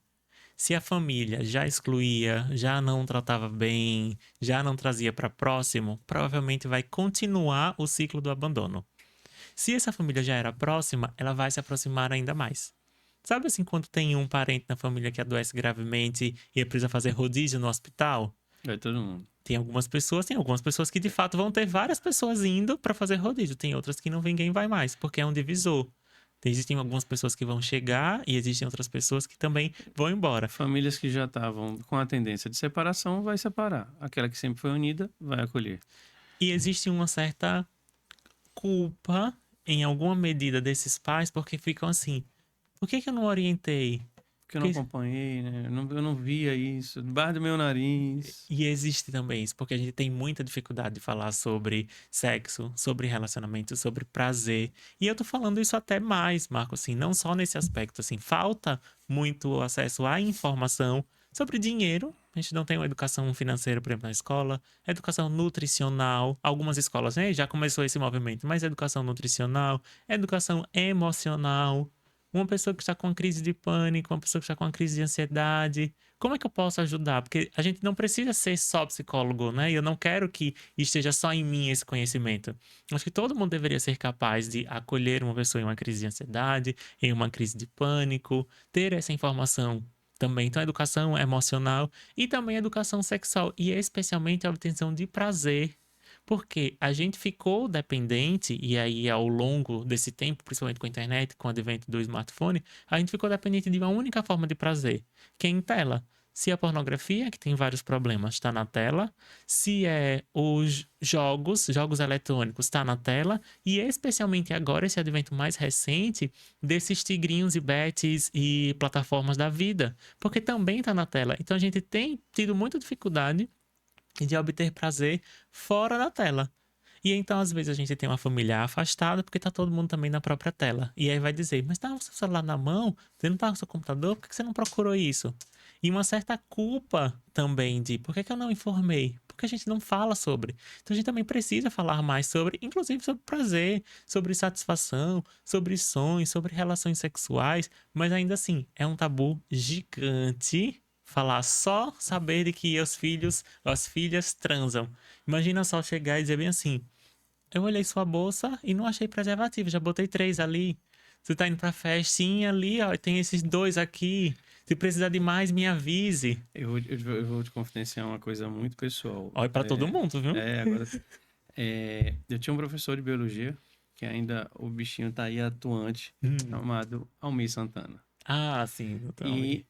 Se a família já excluía, já não tratava bem, já não trazia para próximo, provavelmente vai continuar o ciclo do abandono. Se essa família já era próxima, ela vai se aproximar ainda mais. Sabe assim, quando tem um parente na família que adoece gravemente e precisa fazer rodízio no hospital? Vai todo mundo. Tem algumas pessoas que de fato vão ter várias pessoas indo para fazer rodízio, tem outras que não ninguém vai mais, porque é um divisor. Existem algumas pessoas que vão chegar e existem outras pessoas que também vão embora. Famílias que já estavam com a tendência de separação, vai separar. Aquela que sempre foi unida, vai acolher. E existe uma certa culpa em alguma medida desses pais porque ficam assim: por que eu não orientei? Porque eu não Porque acompanhei, né? Eu não via isso, debaixo do meu nariz. E existe também isso, porque a gente tem muita dificuldade de falar sobre sexo, sobre relacionamento, sobre prazer. E eu tô falando isso até mais, Marco, assim, não só nesse aspecto, assim, falta muito acesso à informação sobre dinheiro. A gente não tem uma educação financeira, por exemplo, na escola, educação nutricional. Algumas escolas, né, já começou esse movimento, mas educação nutricional, educação emocional. Uma pessoa que está com uma crise de pânico, uma pessoa que está com uma crise de ansiedade, como é que eu posso ajudar? Porque a gente não precisa ser só psicólogo, né? E eu não quero que esteja só em mim esse conhecimento. Acho que todo mundo deveria ser capaz de acolher uma pessoa em uma crise de ansiedade, em uma crise de pânico, ter essa informação também. Então, educação emocional e também educação sexual, e especialmente a obtenção de prazer. Porque a gente ficou dependente, e aí ao longo desse tempo, principalmente com a internet, com o advento do smartphone, a gente ficou dependente de uma única forma de prazer, que é em tela. Se a pornografia, que tem vários problemas, está na tela, se é os jogos eletrônicos, está na tela, e especialmente agora, esse advento mais recente, desses tigrinhos e bets e plataformas da vida, porque também está na tela. Então a gente tem tido muita dificuldade de obter prazer fora da tela. E então, às vezes, a gente tem uma família afastada porque tá todo mundo também na própria tela. E aí vai dizer, mas tá com o seu celular na mão? Você não tá com o seu computador? Por que você não procurou isso? E uma certa culpa também de por que eu não informei? Porque a gente não fala sobre. Então a gente também precisa falar mais sobre, inclusive sobre prazer, sobre satisfação, sobre sonhos, sobre relações sexuais. Mas ainda assim, é um tabu gigante falar só saber de que os filhos, as filhas transam. Imagina só chegar e dizer bem assim: eu olhei sua bolsa e não achei preservativo, já botei 3 ali. Você tá indo pra festinha ali, ó, e tem esses dois aqui. Se precisar de mais, me avise. Eu vou te confidenciar uma coisa muito pessoal. Olha pra todo mundo, viu? Agora, eu tinha um professor de biologia, que ainda o bichinho tá aí atuante, chamado Almir Santana. Ah, sim, doutor E Almir.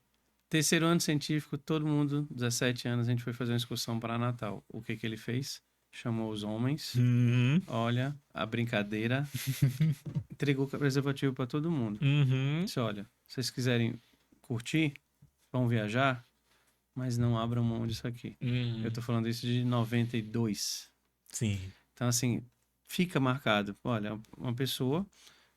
terceiro ano científico, todo mundo, 17 anos, a gente foi fazer uma excursão para Natal. O que que ele fez? Chamou os homens, Uhum. olha, a brincadeira, entregou preservativo para todo mundo. Uhum. Disse, olha, se vocês quiserem curtir, vão viajar, mas não abram mão disso aqui. Eu Uhum. tô falando isso de 92. Sim. Então, assim, fica marcado. Olha, uma pessoa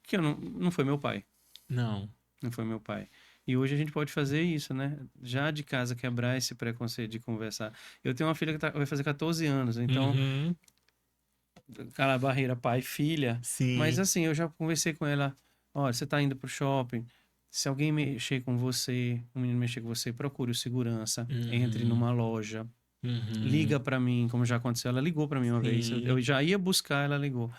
que eu não foi meu pai. Não. Não foi meu pai. E hoje a gente pode fazer isso, né? Já de casa quebrar esse preconceito de conversar. Eu tenho uma filha que vai fazer 14 anos, então, Uhum. aquela barreira pai-filha. Mas Sim. assim, eu já conversei com ela. Olha, você tá indo pro shopping. Se alguém mexer com você, um menino mexer com você, procure o segurança, entre Uhum. numa loja, Uhum. liga para mim, como já aconteceu. Ela ligou para mim uma vez. Eu Sim. já ia buscar, ela ligou.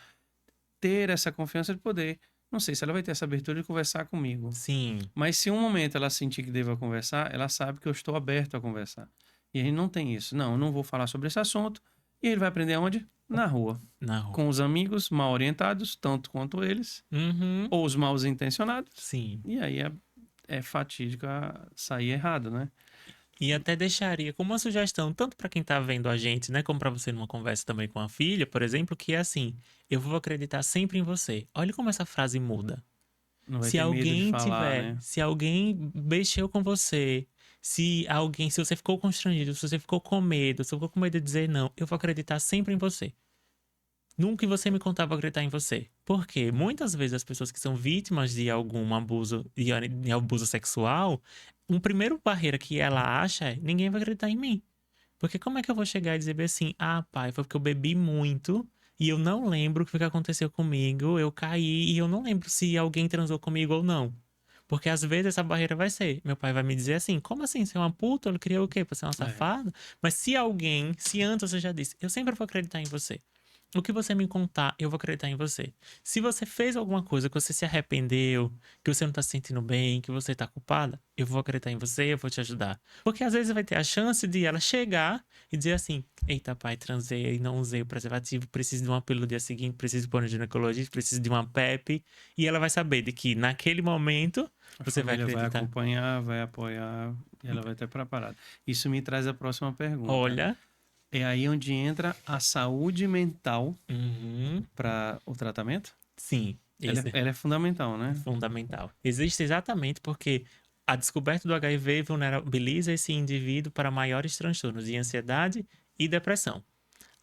Ter essa confiança de poder. Não sei se ela vai ter essa abertura de conversar comigo. Sim. Mas se um momento ela sentir que deva conversar, ela sabe que eu estou aberto a conversar. E a gente não tem isso. Não, eu não vou falar sobre esse assunto. E ele vai aprender aonde? Na rua. Não. Com os amigos mal orientados, tanto quanto eles, Uhum. ou os mal intencionados. Sim. E aí é fatídico a sair errado, né? E até deixaria como uma sugestão, tanto para quem tá vendo a gente, né, como para você numa conversa também com a filha, por exemplo, que é assim: eu vou acreditar sempre em você. Olha como essa frase muda. Não vai ter medo de falar, né? Se alguém mexeu com você, se você ficou constrangido, se você ficou com medo, se você ficou com medo de dizer não, eu vou acreditar sempre em você. Nunca que você me contar, vou acreditar em você. Porque muitas vezes as pessoas que são vítimas de algum abuso, de abuso sexual, um primeiro barreira que ela acha é: ninguém vai acreditar em mim. Porque como é que eu vou chegar e dizer bem assim: ah, pai, foi porque eu bebi muito e eu não lembro o que foi que aconteceu comigo, eu caí e eu não lembro se alguém transou comigo ou não. Porque às vezes essa barreira vai ser: meu pai vai me dizer assim: como assim, você é uma puta? Eu queria o quê? Pra ser uma É. safada? Mas se alguém, se antes você já disse: eu sempre vou acreditar em você. O que você me contar, eu vou acreditar em você. Se você fez alguma coisa que você se arrependeu, que você não tá se sentindo bem, que você tá culpada, eu vou acreditar em você, eu vou te ajudar. Porque às vezes vai ter a chance de ela chegar e dizer assim: eita, pai, transei e não usei o preservativo, preciso de uma pílula no dia seguinte, preciso pôr no ginecologista, preciso de uma PEP. E ela vai saber de que naquele momento A você vai família vai acreditar. acompanhar, vai apoiar e ela vai estar preparada. Isso me traz a próxima pergunta. Olha. É aí onde entra a saúde mental Uhum, para o tratamento? sim, Ela é, esse ela é fundamental, é né? fundamental. Existe exatamente porque a descoberta do HIV vulnerabiliza esse indivíduo para maiores transtornos de ansiedade e depressão.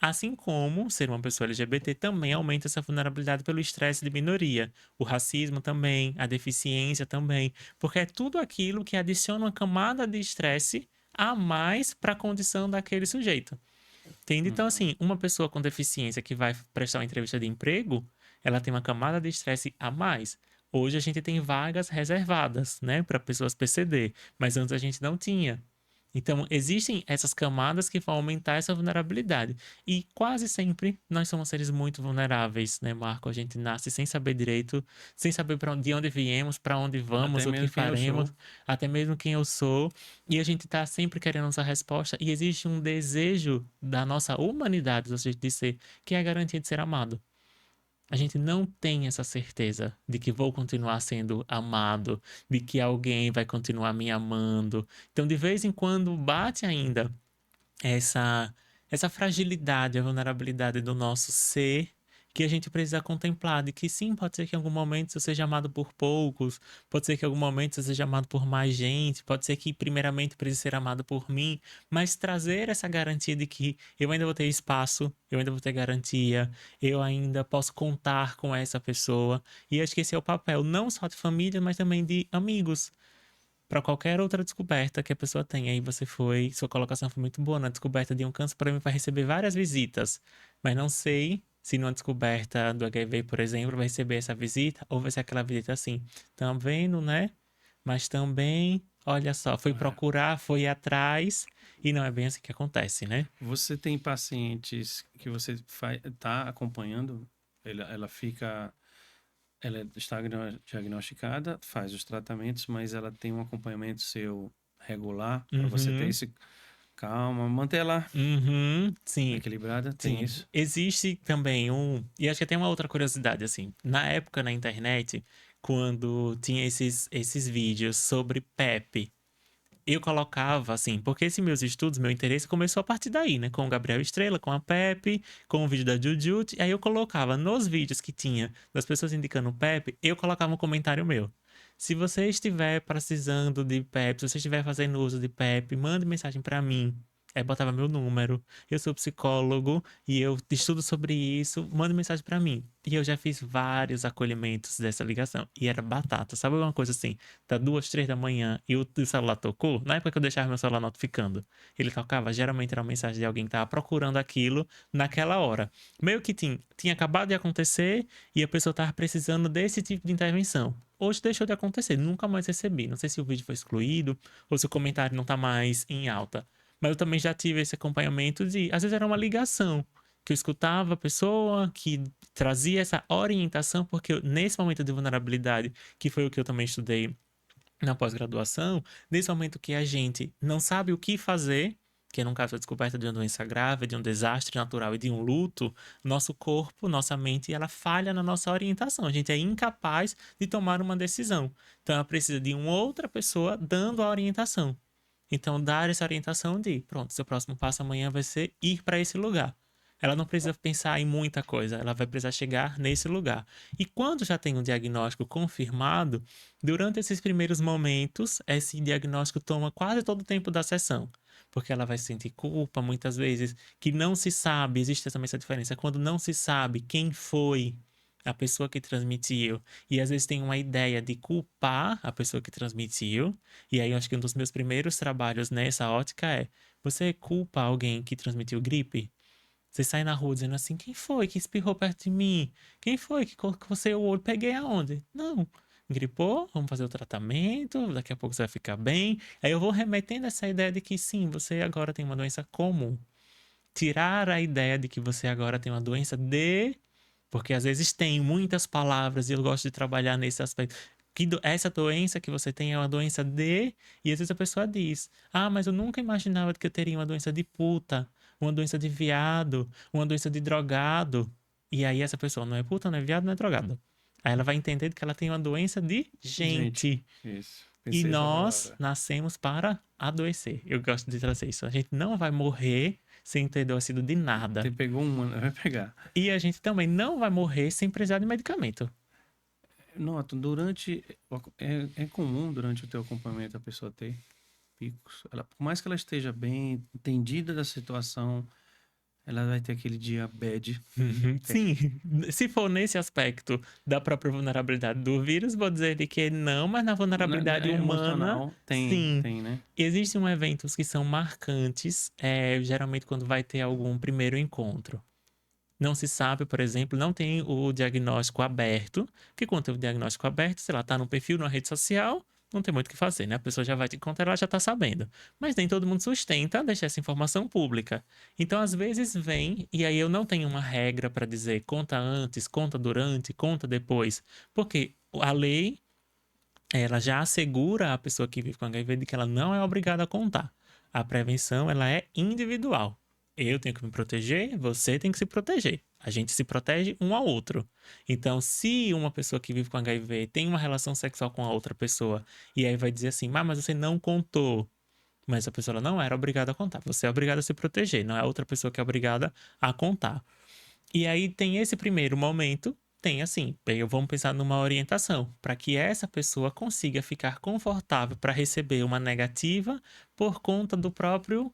Assim como ser uma pessoa LGBT também aumenta essa vulnerabilidade pelo estresse de minoria, o racismo também, a deficiência também, porque é tudo aquilo que adiciona uma camada de estresse a mais para a condição daquele sujeito. Entende? Então, Uhum. assim, uma pessoa com deficiência que vai prestar uma entrevista de emprego, ela tem uma camada de estresse a mais. Hoje a gente tem vagas reservadas, né, para pessoas PCD, mas antes a gente não tinha. Então, existem essas camadas que vão aumentar essa vulnerabilidade. E quase sempre nós somos seres muito vulneráveis, né, Marco? A gente nasce sem saber direito, sem saber de onde viemos, para onde vamos, Até o que mesmo quem eu faremos, sou. até mesmo quem eu sou. E a gente está sempre querendo essa resposta. E existe um desejo da nossa humanidade, do jeito de ser, que é a garantia de ser amado. A gente não tem essa certeza de que vou continuar sendo amado, de que alguém vai continuar me amando. Então, de vez em quando, bate ainda essa essa fragilidade, a vulnerabilidade do nosso ser, que a gente precisa contemplar, de que sim, pode ser que em algum momento eu seja amado por poucos, pode ser que em algum momento eu seja amado por mais gente, pode ser que primeiramente precise ser amado por mim, mas trazer essa garantia de que eu ainda vou ter espaço, eu ainda vou ter garantia, eu ainda posso contar com essa pessoa. E acho que esse é o papel não só de família, mas também de amigos para qualquer outra descoberta que a pessoa tenha. Aí você foi, sua colocação foi muito boa na descoberta de um câncer, para mim vai receber várias visitas, mas não sei se numa descoberta do HIV, por exemplo, vai receber essa visita ou vai ser aquela visita assim, tá vendo, né? Mas também, olha só, foi É. procurar, foi atrás e não é bem assim que acontece, né? Você tem pacientes que você está acompanhando? Ela fica. ela está diagnosticada, faz os tratamentos, mas ela tem um acompanhamento seu regular para você ter Uhum, esse calma, manter ela uhum, sim. equilibrada, tem Sim, isso? existe também um. E acho que tem uma outra curiosidade, assim. Na época na internet, quando tinha esses vídeos sobre PEP, eu colocava, assim, porque esses meus estudos, meu interesse começou a partir daí, né? Com o Gabriel Estrela, com a Pepe, com o vídeo da Jujut. Aí eu colocava nos vídeos que tinha das pessoas indicando o Pepe, eu colocava um comentário meu. Se você estiver precisando de PEP, se você estiver fazendo uso de PEP, mande mensagem para mim. Aí botava meu número. Eu sou psicólogo e eu estudo sobre isso. Mande mensagem para mim. E eu já fiz vários acolhimentos dessa ligação. E era batata. Sabe uma coisa assim? Tá 2, 3 da manhã e o celular tocou, na época que eu deixava meu celular notificando, ele tocava, geralmente era uma mensagem de alguém que tava procurando aquilo naquela hora. Meio que tinha acabado de acontecer e a pessoa tava precisando desse tipo de intervenção. Hoje deixou de acontecer, nunca mais recebi. Não sei se o vídeo foi excluído ou se o comentário não tá mais em alta. Mas eu também já tive esse acompanhamento de, às vezes era uma ligação, que eu escutava a pessoa, que trazia essa orientação, porque nesse momento de vulnerabilidade, que foi o que eu também estudei na pós-graduação, nesse momento que a gente não sabe o que fazer, que é no caso a descoberta de uma doença grave, de um desastre natural e de um luto, nosso corpo, nossa mente, ela falha na nossa orientação. A gente é incapaz de tomar uma decisão. Então ela precisa de uma outra pessoa dando a orientação. Então dar essa orientação de, pronto, seu próximo passo amanhã vai ser ir para esse lugar. Ela não precisa pensar em muita coisa, ela vai precisar chegar nesse lugar. E quando já tem um diagnóstico confirmado, durante esses primeiros momentos, esse diagnóstico toma quase todo o tempo da sessão, porque ela vai sentir culpa muitas vezes, que não se sabe, existe também essa diferença, quando não se sabe quem foi a pessoa que transmitiu, e às vezes tem uma ideia de culpar a pessoa que transmitiu, e aí eu acho que um dos meus primeiros trabalhos nessa ótica é: você culpa alguém que transmitiu gripe? Você sai na rua dizendo assim: quem foi que espirrou perto de mim? Quem foi que você o olho? Peguei aonde? Não. Gripou, vamos fazer o tratamento, daqui a pouco você vai ficar bem. Aí eu vou remetendo essa ideia de que sim, você agora tem uma doença comum. Tirar a ideia de que você agora tem uma doença de. Porque às vezes tem muitas palavras e eu gosto de trabalhar nesse aspecto. Essa doença que você tem é uma doença de. E às vezes a pessoa diz: ah, mas eu nunca imaginava que eu teria uma doença de puta, uma doença de viado, uma doença de drogado. E aí essa pessoa não é puta, não é viado, não é drogado. Aí ela vai entender que ela tem uma doença de Gente, gente. isso. E Pensei essa nós palavra. nascemos para adoecer. Eu gosto de trazer isso. A gente não vai morrer sem ter adoecido de Você nada. pegou uma, vai pegar. E a gente também não vai morrer sem precisar de medicamento. Noto, é comum durante o teu acompanhamento a pessoa ter picos. Ela, por mais que ela esteja bem entendida da situação, ela vai ter aquele dia bad. Uhum. Tem. Sim, se for nesse aspecto da própria vulnerabilidade do vírus, vou dizer de que não, mas na vulnerabilidade É humana, emocional, sim. tem, né? Existem eventos que são marcantes, geralmente quando vai ter algum primeiro encontro. Não se sabe, por exemplo, não tem o diagnóstico aberto, que quando tem o diagnóstico aberto, sei lá, tá no perfil, numa rede social, não tem muito o que fazer, né? A pessoa já vai te encontrar, ela já tá sabendo. Mas nem todo mundo sustenta deixar essa informação pública. Então, às vezes vem, e aí eu não tenho uma regra para dizer conta antes, conta durante, conta depois, porque a lei, ela já assegura a pessoa que vive com HIV de que ela não é obrigada a contar. A prevenção, ela é individual. Eu tenho que me proteger, você tem que se proteger. A gente se protege um ao outro. Então, se uma pessoa que vive com HIV tem uma relação sexual com a outra pessoa, e aí vai dizer assim, mas você não contou. Mas a pessoa ela não era obrigada a contar. Você é obrigada a se proteger, não é a outra pessoa que é obrigada a contar. E aí tem esse primeiro momento, tem assim, bem, vamos pensar numa orientação, para que essa pessoa consiga ficar confortável para receber uma negativa por conta do próprio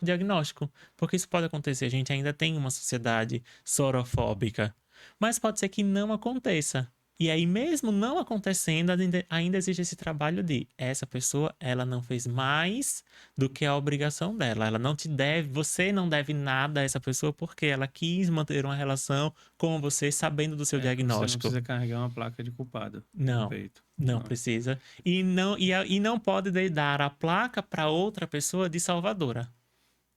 diagnóstico. Porque isso pode acontecer, a gente ainda tem uma sociedade sorofóbica, mas pode ser que não aconteça. E aí, mesmo não acontecendo, ainda existe esse trabalho de essa pessoa, ela não fez mais do que a obrigação dela. Ela não te deve, você não deve nada a essa pessoa porque ela quis manter uma relação com você sabendo do seu É, você não diagnóstico. precisa carregar uma placa de culpado no Não, peito. não Não. precisa. E não pode dar a placa para outra pessoa de salvadora.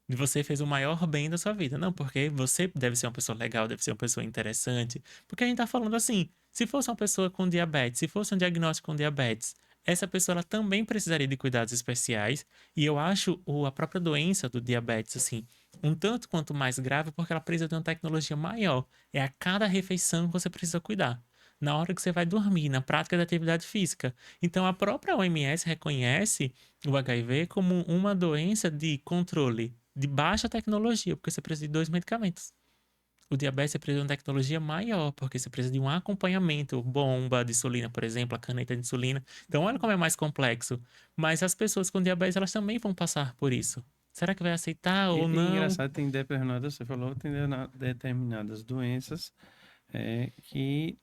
E você fez o maior bem da sua vida. Não, porque você deve ser uma pessoa legal, deve ser uma pessoa interessante. Porque a gente tá falando assim, Se fosse uma pessoa com diabetes, se fosse um diagnóstico com diabetes, essa pessoa ela também precisaria de cuidados especiais. E eu acho a própria doença do diabetes, assim, um tanto quanto mais grave, porque ela precisa de uma tecnologia maior. É a cada refeição que você precisa cuidar. Na hora que você vai dormir, na prática da atividade física. Então, a própria OMS reconhece o HIV como uma doença de controle de baixa tecnologia, porque você precisa de 2 medicamentos. O diabetes você precisa de uma tecnologia maior, porque você precisa de um acompanhamento, bomba de insulina, por exemplo, a caneta de insulina. Então, olha como é mais complexo. Mas as pessoas com diabetes, elas também vão passar por isso. Será que vai aceitar ou E não? engraçado, tem determinadas, você falou, tem determinadas doenças que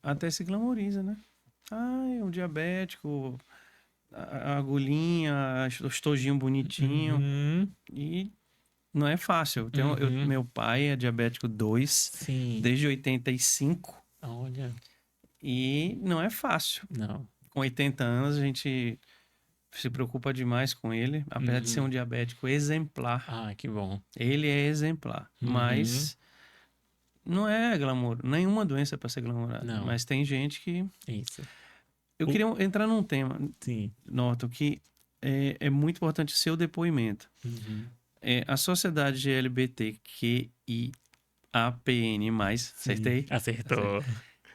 até se glamoriza, né? Ah, é um diabético, a agulhinha, o estojinho bonitinho. Uhum, E não é fácil. uhum. Meu pai é diabético 2 Sim. desde 85 Olha, e não é fácil. não. Com 80 anos a gente se preocupa demais com ele, apesar de ser um Uhum. diabético exemplar. Ah, que bom. Ele é exemplar, Uhum. mas não é glamour. Nenhuma doença é para ser glamourada. Não, Mas tem gente que. isso. Eu O- queria entrar num tema, sim. Norton, que é muito importante o seu depoimento. Uhum. A sociedade LGBTQIAPN+, Sim, acertei? Acertei. acertou.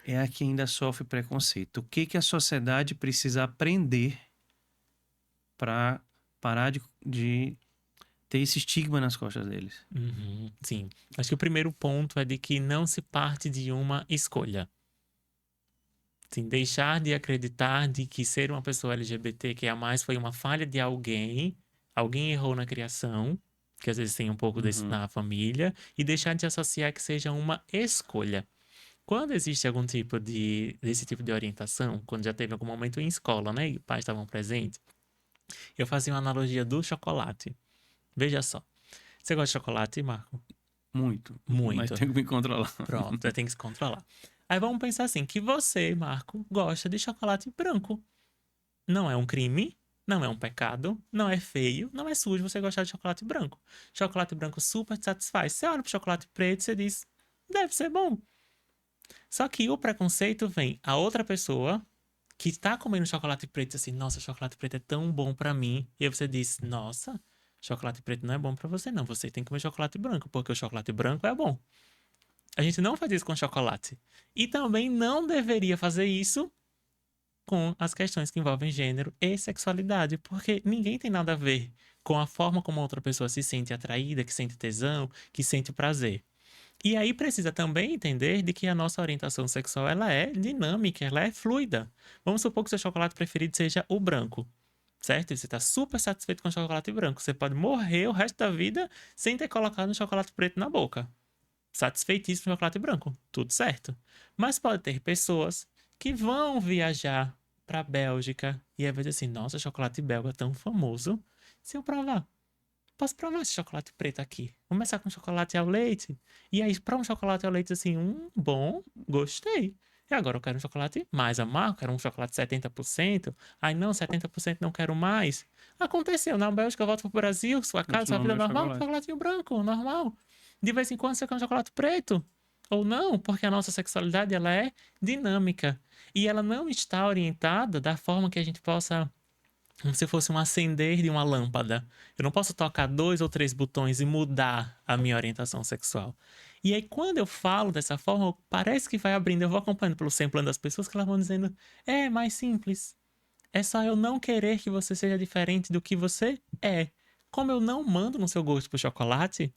É a que ainda sofre preconceito. O que que a sociedade precisa aprender para parar de ter esse estigma nas costas deles? Uhum, sim. Acho que o primeiro ponto é de que não se parte de uma escolha. Sim, deixar de acreditar de que ser uma pessoa LGBT que é a mais foi uma falha de alguém, alguém errou na criação, que às vezes tem um pouco desse Uhum, na família, e deixar de associar que seja uma escolha. Quando existe algum tipo desse tipo de orientação, quando já teve algum momento em escola, né, e os pais estavam presentes, eu fazia uma analogia do chocolate. Veja só. Você gosta de chocolate, Marco? muito. Mas Muito. tenho que me controlar. Pronto, você tem que se controlar. Aí vamos pensar assim, que você, Marco, gosta de chocolate branco. Não é um crime, não é um pecado, não é feio, não é sujo você gostar de chocolate branco. Chocolate branco super te satisfaz. Você olha pro chocolate preto e você diz, deve ser bom. Só que o preconceito vem a outra pessoa que tá comendo chocolate preto e diz assim, nossa, chocolate preto é tão bom pra mim. E aí você diz, nossa, chocolate preto não é bom pra você não, você tem que comer chocolate branco, porque o chocolate branco é bom. A gente não faz isso com chocolate. E também não deveria fazer isso com as questões que envolvem gênero e sexualidade, porque ninguém tem nada a ver com a forma como a outra pessoa se sente atraída, que sente tesão, que sente prazer. E aí precisa também entender de que a nossa orientação sexual ela é dinâmica, ela é fluida. Vamos supor que o seu chocolate preferido seja o branco, certo? E você está super satisfeito com o chocolate branco. Você pode morrer o resto da vida sem ter colocado um chocolate preto na boca. Satisfeitíssimo com chocolate branco, tudo certo. Mas pode ter pessoas que vão viajar para a Bélgica e aí vai dizer assim: nossa, chocolate belga é tão famoso. Se eu provar, posso provar esse chocolate preto aqui. Começar com chocolate ao leite. E aí, para um chocolate ao leite assim, bom, gostei. E agora eu quero um chocolate mais amargo, quero um chocolate 70%. Ai, não, 70% não quero mais. Aconteceu, na Bélgica eu volto pro Brasil, sua casa, sua Continua vida meu normal, chocolate. chocolatinho branco, normal. De vez em quando você quer um chocolate preto. Ou não, porque a nossa sexualidade ela é dinâmica. E ela não está orientada da forma que a gente possa como se fosse um acender de uma lâmpada. Eu não posso tocar 2 ou 3 botões e mudar a minha orientação sexual. E aí, quando eu falo dessa forma, parece que vai abrindo. Eu vou acompanhando pelo semblante das pessoas que elas vão dizendo: é mais simples. É só eu não querer que você seja diferente do que você é. Como eu não mando no seu gosto por chocolate,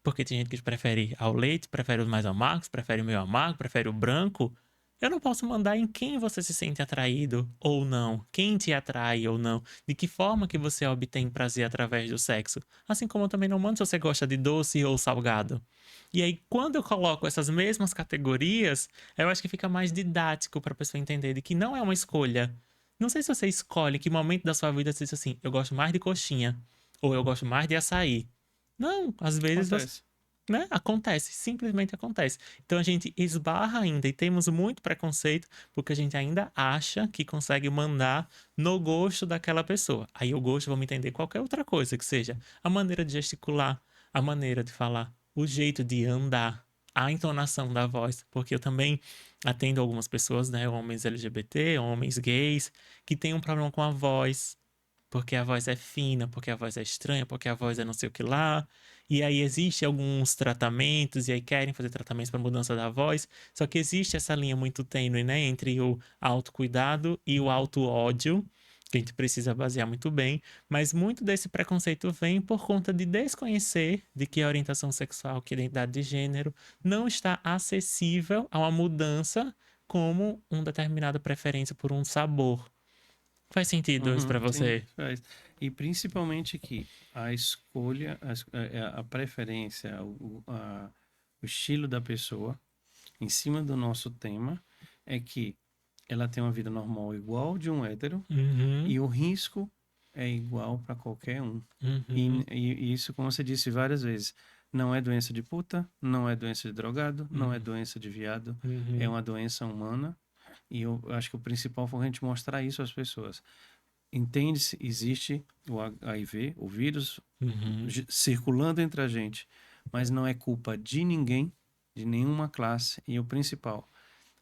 porque tem gente que prefere ao leite, prefere os mais amargos, prefere o meio amargo, prefere o branco. Eu não posso mandar em quem você se sente atraído ou não, quem te atrai ou não, de que forma que você obtém prazer através do sexo. Assim como eu também não mando se você gosta de doce ou salgado. E aí, quando eu coloco essas mesmas categorias, eu acho que fica mais didático para a pessoa entender de que não é uma escolha. Não sei se você escolhe em que momento da sua vida você diz assim, eu gosto mais de coxinha, ou eu gosto mais de açaí. Não, às vezes você, Acontece. né? Acontece, simplesmente acontece. Então a gente esbarra ainda e temos muito preconceito porque a gente ainda acha que consegue mandar no gosto daquela pessoa. Aí o gosto, vamos entender qualquer outra coisa que seja a maneira de gesticular, a maneira de falar, o jeito de andar, a entonação da voz, porque eu também atendo algumas pessoas, né, homens LGBT, homens gays, que têm um problema com a voz, porque a voz é fina, porque a voz é estranha, porque a voz é não sei o que lá. E aí existe alguns tratamentos, e aí querem fazer tratamentos para mudança da voz, só que existe essa linha muito tênue, né, entre o autocuidado e o auto-ódio, que a gente precisa basear muito bem, mas muito desse preconceito vem por conta de desconhecer de que a orientação sexual, que a identidade de gênero não está acessível a uma mudança como uma determinada preferência por um sabor. Faz sentido isso Uhum, pra sim, você? faz. E principalmente que a escolha, a preferência, o estilo da pessoa, em cima do nosso tema, é que ela tem uma vida normal igual de um hétero Uhum, e o risco é igual para qualquer um. uhum, E isso, como você disse várias vezes, não é doença de puta, não é doença de drogado, não é uhum, doença de viado, é uhum, uma doença humana. E eu acho que o principal foi a gente mostrar isso às pessoas. Entende-se, existe o HIV, o vírus uhum. circulando entre a gente, mas não é culpa de ninguém, de nenhuma classe. E o principal,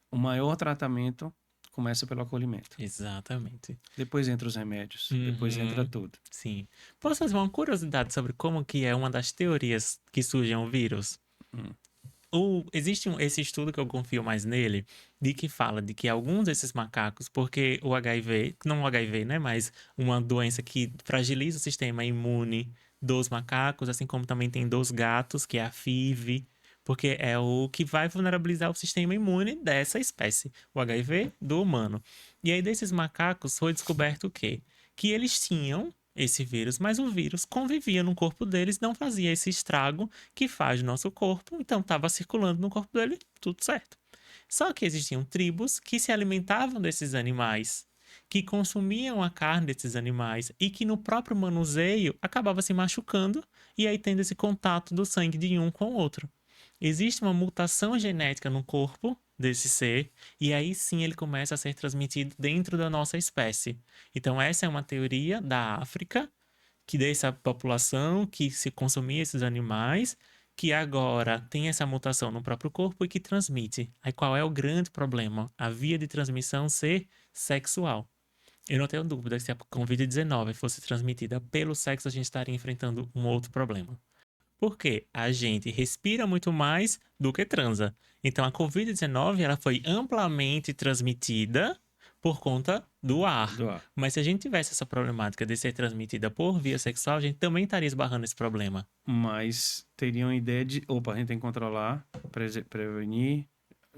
o maior tratamento começa pelo acolhimento. Exatamente. Depois entra os remédios, depois entra Uhum, tudo. sim. Posso fazer uma curiosidade sobre como que é uma das teorias que surgem o vírus? Hum. Existe esse estudo que eu confio mais nele, de que fala de que alguns desses macacos, porque o HIV, não o HIV, né, mas uma doença que fragiliza o sistema imune dos macacos, assim como também tem dos gatos, que é a FIV, porque é o que vai vulnerabilizar o sistema imune dessa espécie, o HIV do humano. E aí desses macacos foi descoberto o quê? Que eles tinham esse vírus, mas o vírus convivia no corpo deles, não fazia esse estrago que faz no nosso corpo, então estava circulando no corpo dele, tudo certo. Só que existiam tribos que se alimentavam desses animais, que consumiam a carne desses animais e que no próprio manuseio acabava se machucando e aí tendo esse contato do sangue de um com o outro. Existe uma mutação genética no corpo desse ser e aí sim ele começa a ser transmitido dentro da nossa espécie. Então essa é uma teoria da África que dessa população que se consumia esses animais, que agora tem essa mutação no próprio corpo e que transmite. Aí qual é o grande problema? A via de transmissão ser sexual. Eu não tenho dúvida que se a Covid-19 fosse transmitida pelo sexo, a gente estaria enfrentando um outro problema. Por quê? A gente respira muito mais do que transa. Então a Covid-19 ela foi amplamente transmitida por conta do ar. Do ar. Mas se a gente tivesse essa problemática de ser transmitida por via sexual, a gente também estaria esbarrando esse problema Mas teriam a ideia de, opa, a gente tem que controlar, prevenir.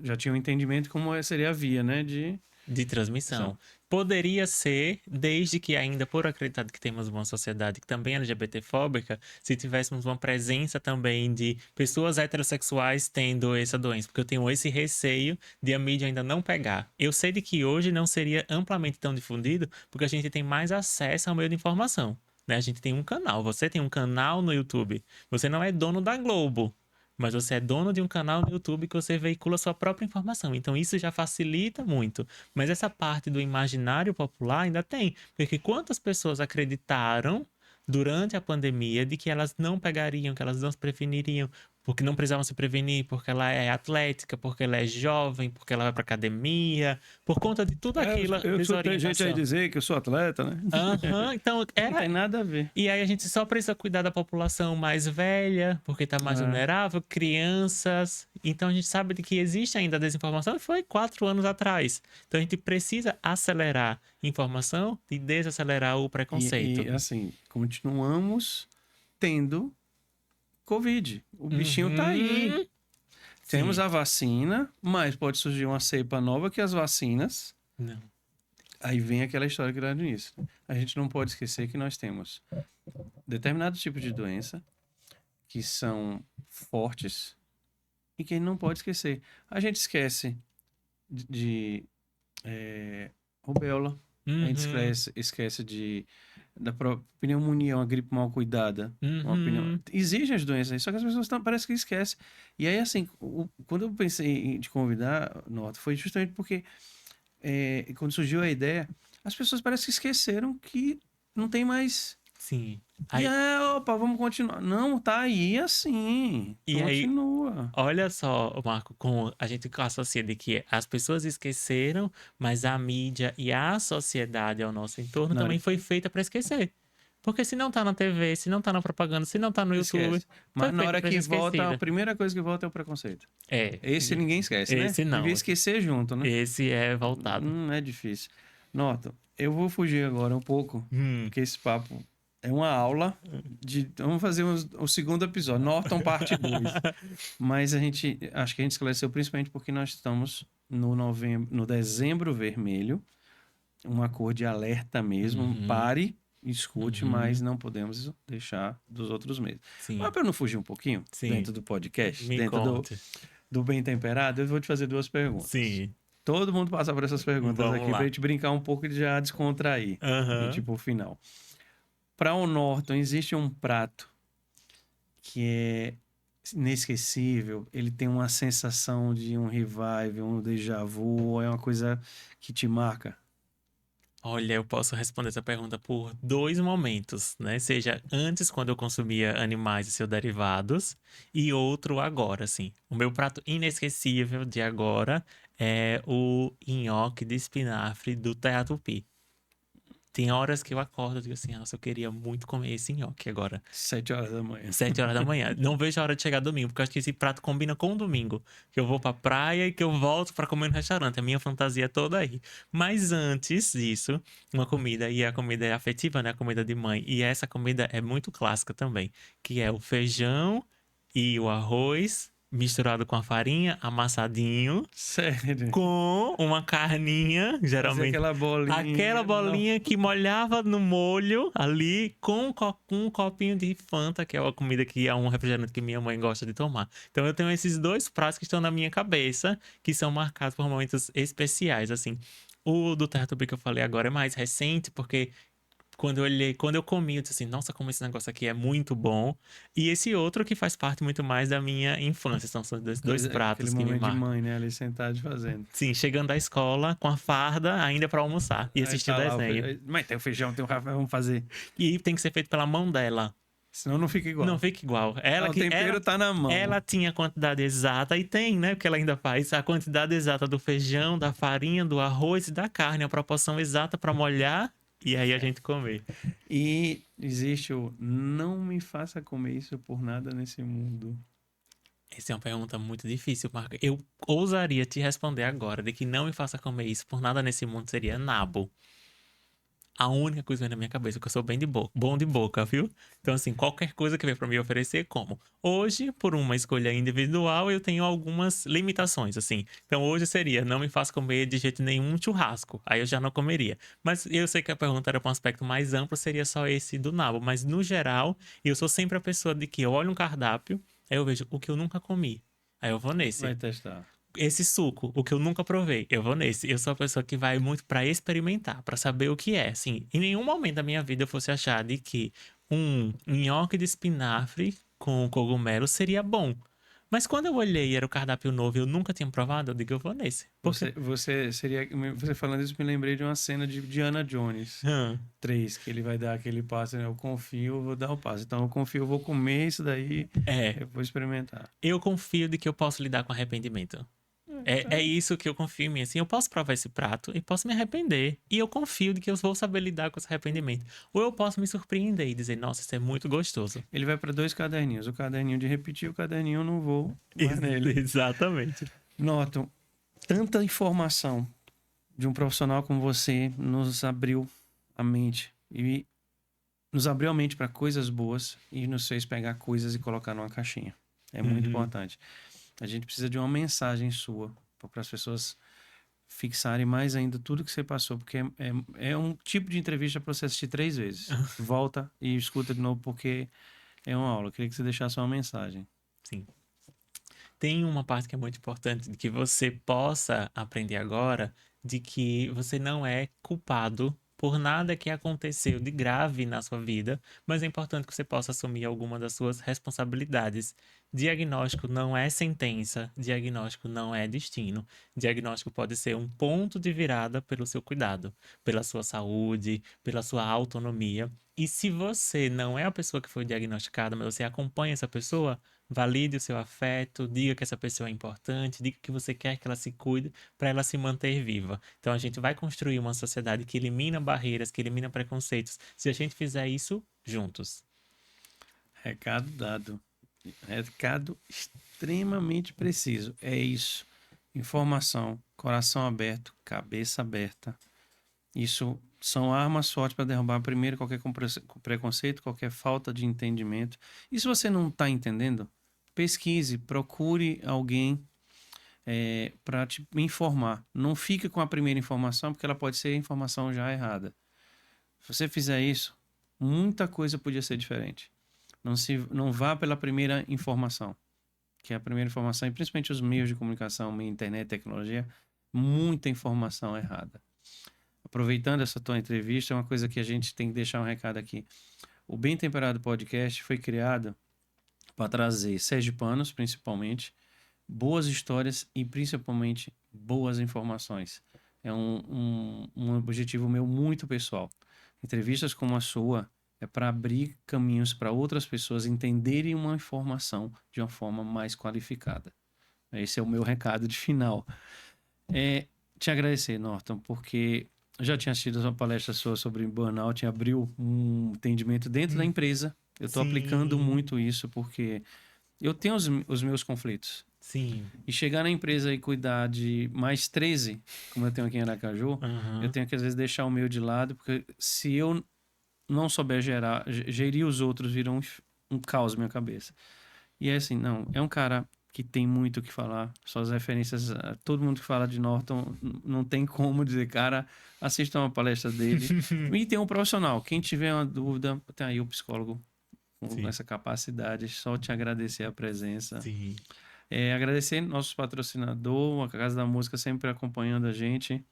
Já tinha um entendimento como seria a via, né? De. de transmissão. Poderia ser, desde que ainda por acreditar que temos uma sociedade que também é LGBTfóbica, se tivéssemos uma presença também de pessoas heterossexuais tendo essa doença, porque eu tenho esse receio de a mídia ainda não pegar. Eu sei de que hoje não seria amplamente tão difundido, porque a gente tem mais acesso ao meio de informação. Né? A gente tem um canal, você tem um canal no YouTube. Você não é dono da Globo, mas você é dono de um canal no YouTube que você veicula sua própria informação. Então isso já facilita muito. Mas essa parte do imaginário popular ainda tem. Porque quantas pessoas acreditaram durante a pandemia de que elas não pegariam, que elas não se preveniriam, porque não precisavam se prevenir, porque ela é atlética, porque ela é jovem, porque ela vai para academia, por conta de tudo É, aquilo, eu sou, tem gente aí desorientação. dizer que eu sou atleta, né? Aham, então Não tem era. nada a ver. E aí a gente só precisa cuidar da população mais velha, porque está mais É. vulnerável, crianças. Então a gente sabe de que existe ainda a desinformação, e foi 4 anos atrás. Então a gente precisa acelerar informação e desacelerar o preconceito. Assim, continuamos tendo Covid. O bichinho tá aí. Uhum. Temos Sim. a vacina, mas pode surgir uma cepa nova que as vacinas. Não. Aí vem aquela história que era no início. A gente não pode esquecer que nós temos determinados tipos de doença que são fortes e que a gente não pode esquecer. A gente esquece de rubéola, a gente Uhum. esquece pneumonia, uma gripe mal cuidada. Uhum. Existem as doenças aí, só que as pessoas parece que esquecem. E aí, assim, quando eu pensei em te convidar, Norton, foi justamente porque quando surgiu a ideia, as pessoas parecem que esqueceram que não tem mais. Sim. E Aí, opa, vamos continuar. Não, tá aí assim. e aí, Continua. olha só, Marco, com a gente associa de que as pessoas esqueceram, mas a mídia e a sociedade ao nosso entorno Não, também foi feita para esquecer. Porque se não tá na TV, se não tá na propaganda, se não tá no YouTube, esquece. foi Mas na feita hora para ser que volta, a esquecida. primeira coisa que volta é o preconceito. É, Esse ninguém esquece, né? esse Devia não. esquecer junto, né? Esse é voltado. É difícil. Norton, eu vou fugir agora um pouco, Hum. porque esse papo é uma aula de. Vamos fazer o segundo episódio, Norton parte 2. Mas acho que a gente esclareceu principalmente porque nós estamos no dezembro vermelho, uma cor de alerta mesmo. Uhum, Pare, escute, mas uhum. não podemos deixar dos outros meses. Mas Sim, para não fugir um pouquinho sim. dentro do podcast, Me dentro conte. do Bem Temperado, eu vou te fazer duas perguntas. Sim, Todo mundo passa por essas perguntas vamos aqui pra lá. gente brincar um pouco e já descontrair. E Aham. tipo, o final. Para o Norton, existe um prato que é inesquecível. Ele tem uma sensação de um revival, um déjà vu, é uma coisa que te marca. Olha, eu posso responder essa pergunta por dois momentos, né? Seja antes, quando eu consumia animais e seus derivados, e outro agora, assim. O meu prato inesquecível de agora é o nhoque de espinafre do Terra Tupi. Tem horas que eu acordo e digo assim, nossa, eu queria muito comer esse nhoque agora. 7 horas da manhã. 7 horas da manhã. Não vejo a hora de chegar domingo, porque eu acho que esse prato combina com o domingo. Que eu vou pra praia e que eu volto pra comer no restaurante. A minha fantasia é toda aí. Mas antes disso, uma comida, e a comida é afetiva, né? A comida de mãe. E essa comida é muito clássica também, que é o feijão e o arroz misturado com a farinha, amassadinho Sério. com uma carninha, Fazer geralmente aquela aquela bolinha. Não. bolinha que molhava no molho ali com um copinho de Fanta, que é uma comida que é um refrigerante que minha mãe gosta de tomar. Então eu tenho esses dois pratos que estão na minha cabeça, que são marcados por momentos especiais, assim. O do Terra Tupi que eu falei agora é mais recente, porque quando eu olhei, quando eu comi, eu disse assim, nossa, como esse negócio aqui é muito bom. E esse outro que faz parte muito mais da minha infância. São dois Aquele pratos que me momento de marcam. mãe, né? Ali sentado fazendo. Sim, chegando da escola com a farda ainda pra almoçar e Aí assistir o tá lá o desenho. feijão. Mas tem o feijão, tem o Rafael, vamos fazer. E tem que ser feito pela mão dela. Senão não fica Não igual. fica igual. Ela O que tempero tá na mão. ela tinha a quantidade exata e tem, né? Porque ela ainda faz a quantidade exata do feijão, da farinha, do arroz e da carne, a proporção exata pra molhar e aí a gente comer. E existe o não me faça comer isso por nada nesse mundo. Essa é uma pergunta muito difícil, Marco. Eu ousaria te responder agora de que não me faça comer isso por nada nesse mundo seria nabo. A única coisa que vem na minha cabeça, que eu sou bem de boca, bom de boca, viu? Então, assim, qualquer coisa que vem pra me oferecer, como. Hoje, por uma escolha individual, eu tenho algumas limitações, assim. Então, hoje seria, não me faça comer de jeito nenhum um churrasco. Aí eu já não comeria. Mas eu sei que a pergunta era para um aspecto mais amplo, seria só esse do nabo. Mas, no geral, eu sou sempre a pessoa de que eu olho um cardápio, aí eu vejo o que eu nunca comi. Aí eu vou nesse. Vai testar. Esse suco, o que eu nunca provei, eu vou nesse. Eu sou a pessoa que vai muito pra experimentar, pra saber o que é. Assim, em nenhum momento da minha vida eu fosse achar de que um nhoque de espinafre com cogumelo seria bom. Mas quando eu olhei e era o cardápio novo e eu nunca tinha provado, eu digo, eu vou nesse. Porque, Você falando isso, me lembrei de uma cena de Indiana Jones hum, 3, que ele vai dar aquele passo, né? Eu confio, eu vou dar o passo. Então eu confio, eu vou comer isso daí, é, eu vou experimentar. eu confio de que eu posso lidar com arrependimento. É Então, isso que eu confio em mim. Assim, eu posso provar esse prato e posso me arrepender. E eu confio de que eu vou saber lidar com esse arrependimento. Ou eu posso me surpreender e dizer, nossa, isso é muito gostoso. ele vai para dois caderninhos. O caderninho de repetir, o caderninho eu não vou mais nele. Exatamente. Noto, tanta informação de um profissional como você nos abriu a mente e nos abriu a mente para coisas boas e nos fez pegar coisas e colocar numa caixinha. É muito Uhum. importante. A gente precisa de uma mensagem sua para as pessoas fixarem mais ainda tudo que você passou, porque é um tipo de entrevista para você assistir 3 vezes. Volta e escuta de novo, porque é uma aula. Eu queria que você deixasse uma mensagem. Sim. Tem uma parte que é muito importante de que você possa aprender agora de que você não é culpado por nada que aconteceu de grave na sua vida, mas é importante que você possa assumir alguma das suas responsabilidades. Diagnóstico não é sentença, diagnóstico não é destino. Diagnóstico pode ser um ponto de virada pelo seu cuidado, pela sua saúde, pela sua autonomia. E se você não é a pessoa que foi diagnosticada, mas você acompanha essa pessoa, valide o seu afeto, diga que essa pessoa é importante, diga que você quer que ela se cuide para ela se manter viva. Então a gente vai construir uma sociedade que elimina barreiras, que elimina preconceitos, se a gente fizer isso juntos. Recado dado. Recado extremamente preciso. É isso. Informação, coração aberto, cabeça aberta. Isso são armas fortes para derrubar primeiro qualquer preconceito, qualquer falta de entendimento. E se você não está entendendo, pesquise, procure alguém para te informar. Não fique com a primeira informação, porque ela pode ser a informação já errada. Se você fizer isso, muita coisa podia ser diferente. Não vá pela primeira informação, que é a primeira informação, e principalmente os meios de comunicação, internet, tecnologia, muita informação errada. Aproveitando essa tua entrevista, é uma coisa que a gente tem que deixar um recado aqui. O Bem Temperado Podcast foi criado para trazer sergipanos, principalmente, boas histórias e principalmente boas informações. É um objetivo meu muito pessoal. Entrevistas como a sua é para abrir caminhos para outras pessoas entenderem uma informação de uma forma mais qualificada. Esse é o meu recado de final. Te agradecer, Norton, porque eu já tinha assistido uma palestra sua sobre burnout e abriu um entendimento dentro da empresa. Eu estou aplicando Sim, muito isso porque eu tenho os meus conflitos. sim. E chegar na empresa e cuidar de mais 13, como eu tenho aqui em Aracaju, eu Aham. tenho que às vezes deixar o meu de lado, porque se eu não souber gerir os outros, vira um caos na minha cabeça. E é assim, não, é um cara que tem muito o que falar, suas referências, todo mundo que fala de Norton, não tem como dizer, cara, assista uma palestra dele. E tem um profissional, quem tiver uma dúvida, tem aí o psicólogo com Sim, essa capacidade, só te agradecer a presença. sim. Agradecer nosso patrocinador, a Casa da Música sempre acompanhando a gente,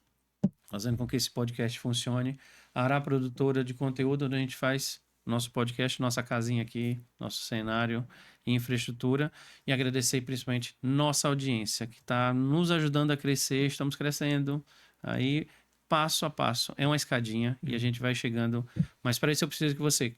fazendo com que esse podcast funcione. A Ará Produtora de Conteúdo, onde a gente faz nosso podcast, nossa casinha aqui, nosso cenário e infraestrutura. E agradecer principalmente nossa audiência, que está nos ajudando a crescer, estamos crescendo aí passo a passo. É uma escadinha e a gente vai chegando. Mas para isso eu preciso que você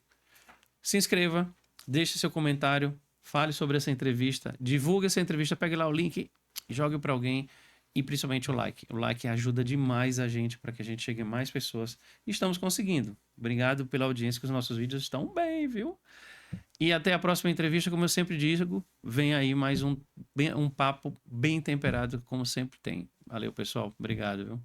se inscreva, deixe seu comentário, fale sobre essa entrevista, divulgue essa entrevista, pegue lá o link, jogue para alguém e principalmente o like. O like ajuda demais a gente para que a gente chegue a mais pessoas. E estamos conseguindo. Obrigado pela audiência, que os nossos vídeos estão bem, viu? E até a próxima entrevista, como eu sempre digo, vem aí mais um papo bem temperado, como sempre tem. Valeu, pessoal. Obrigado, viu?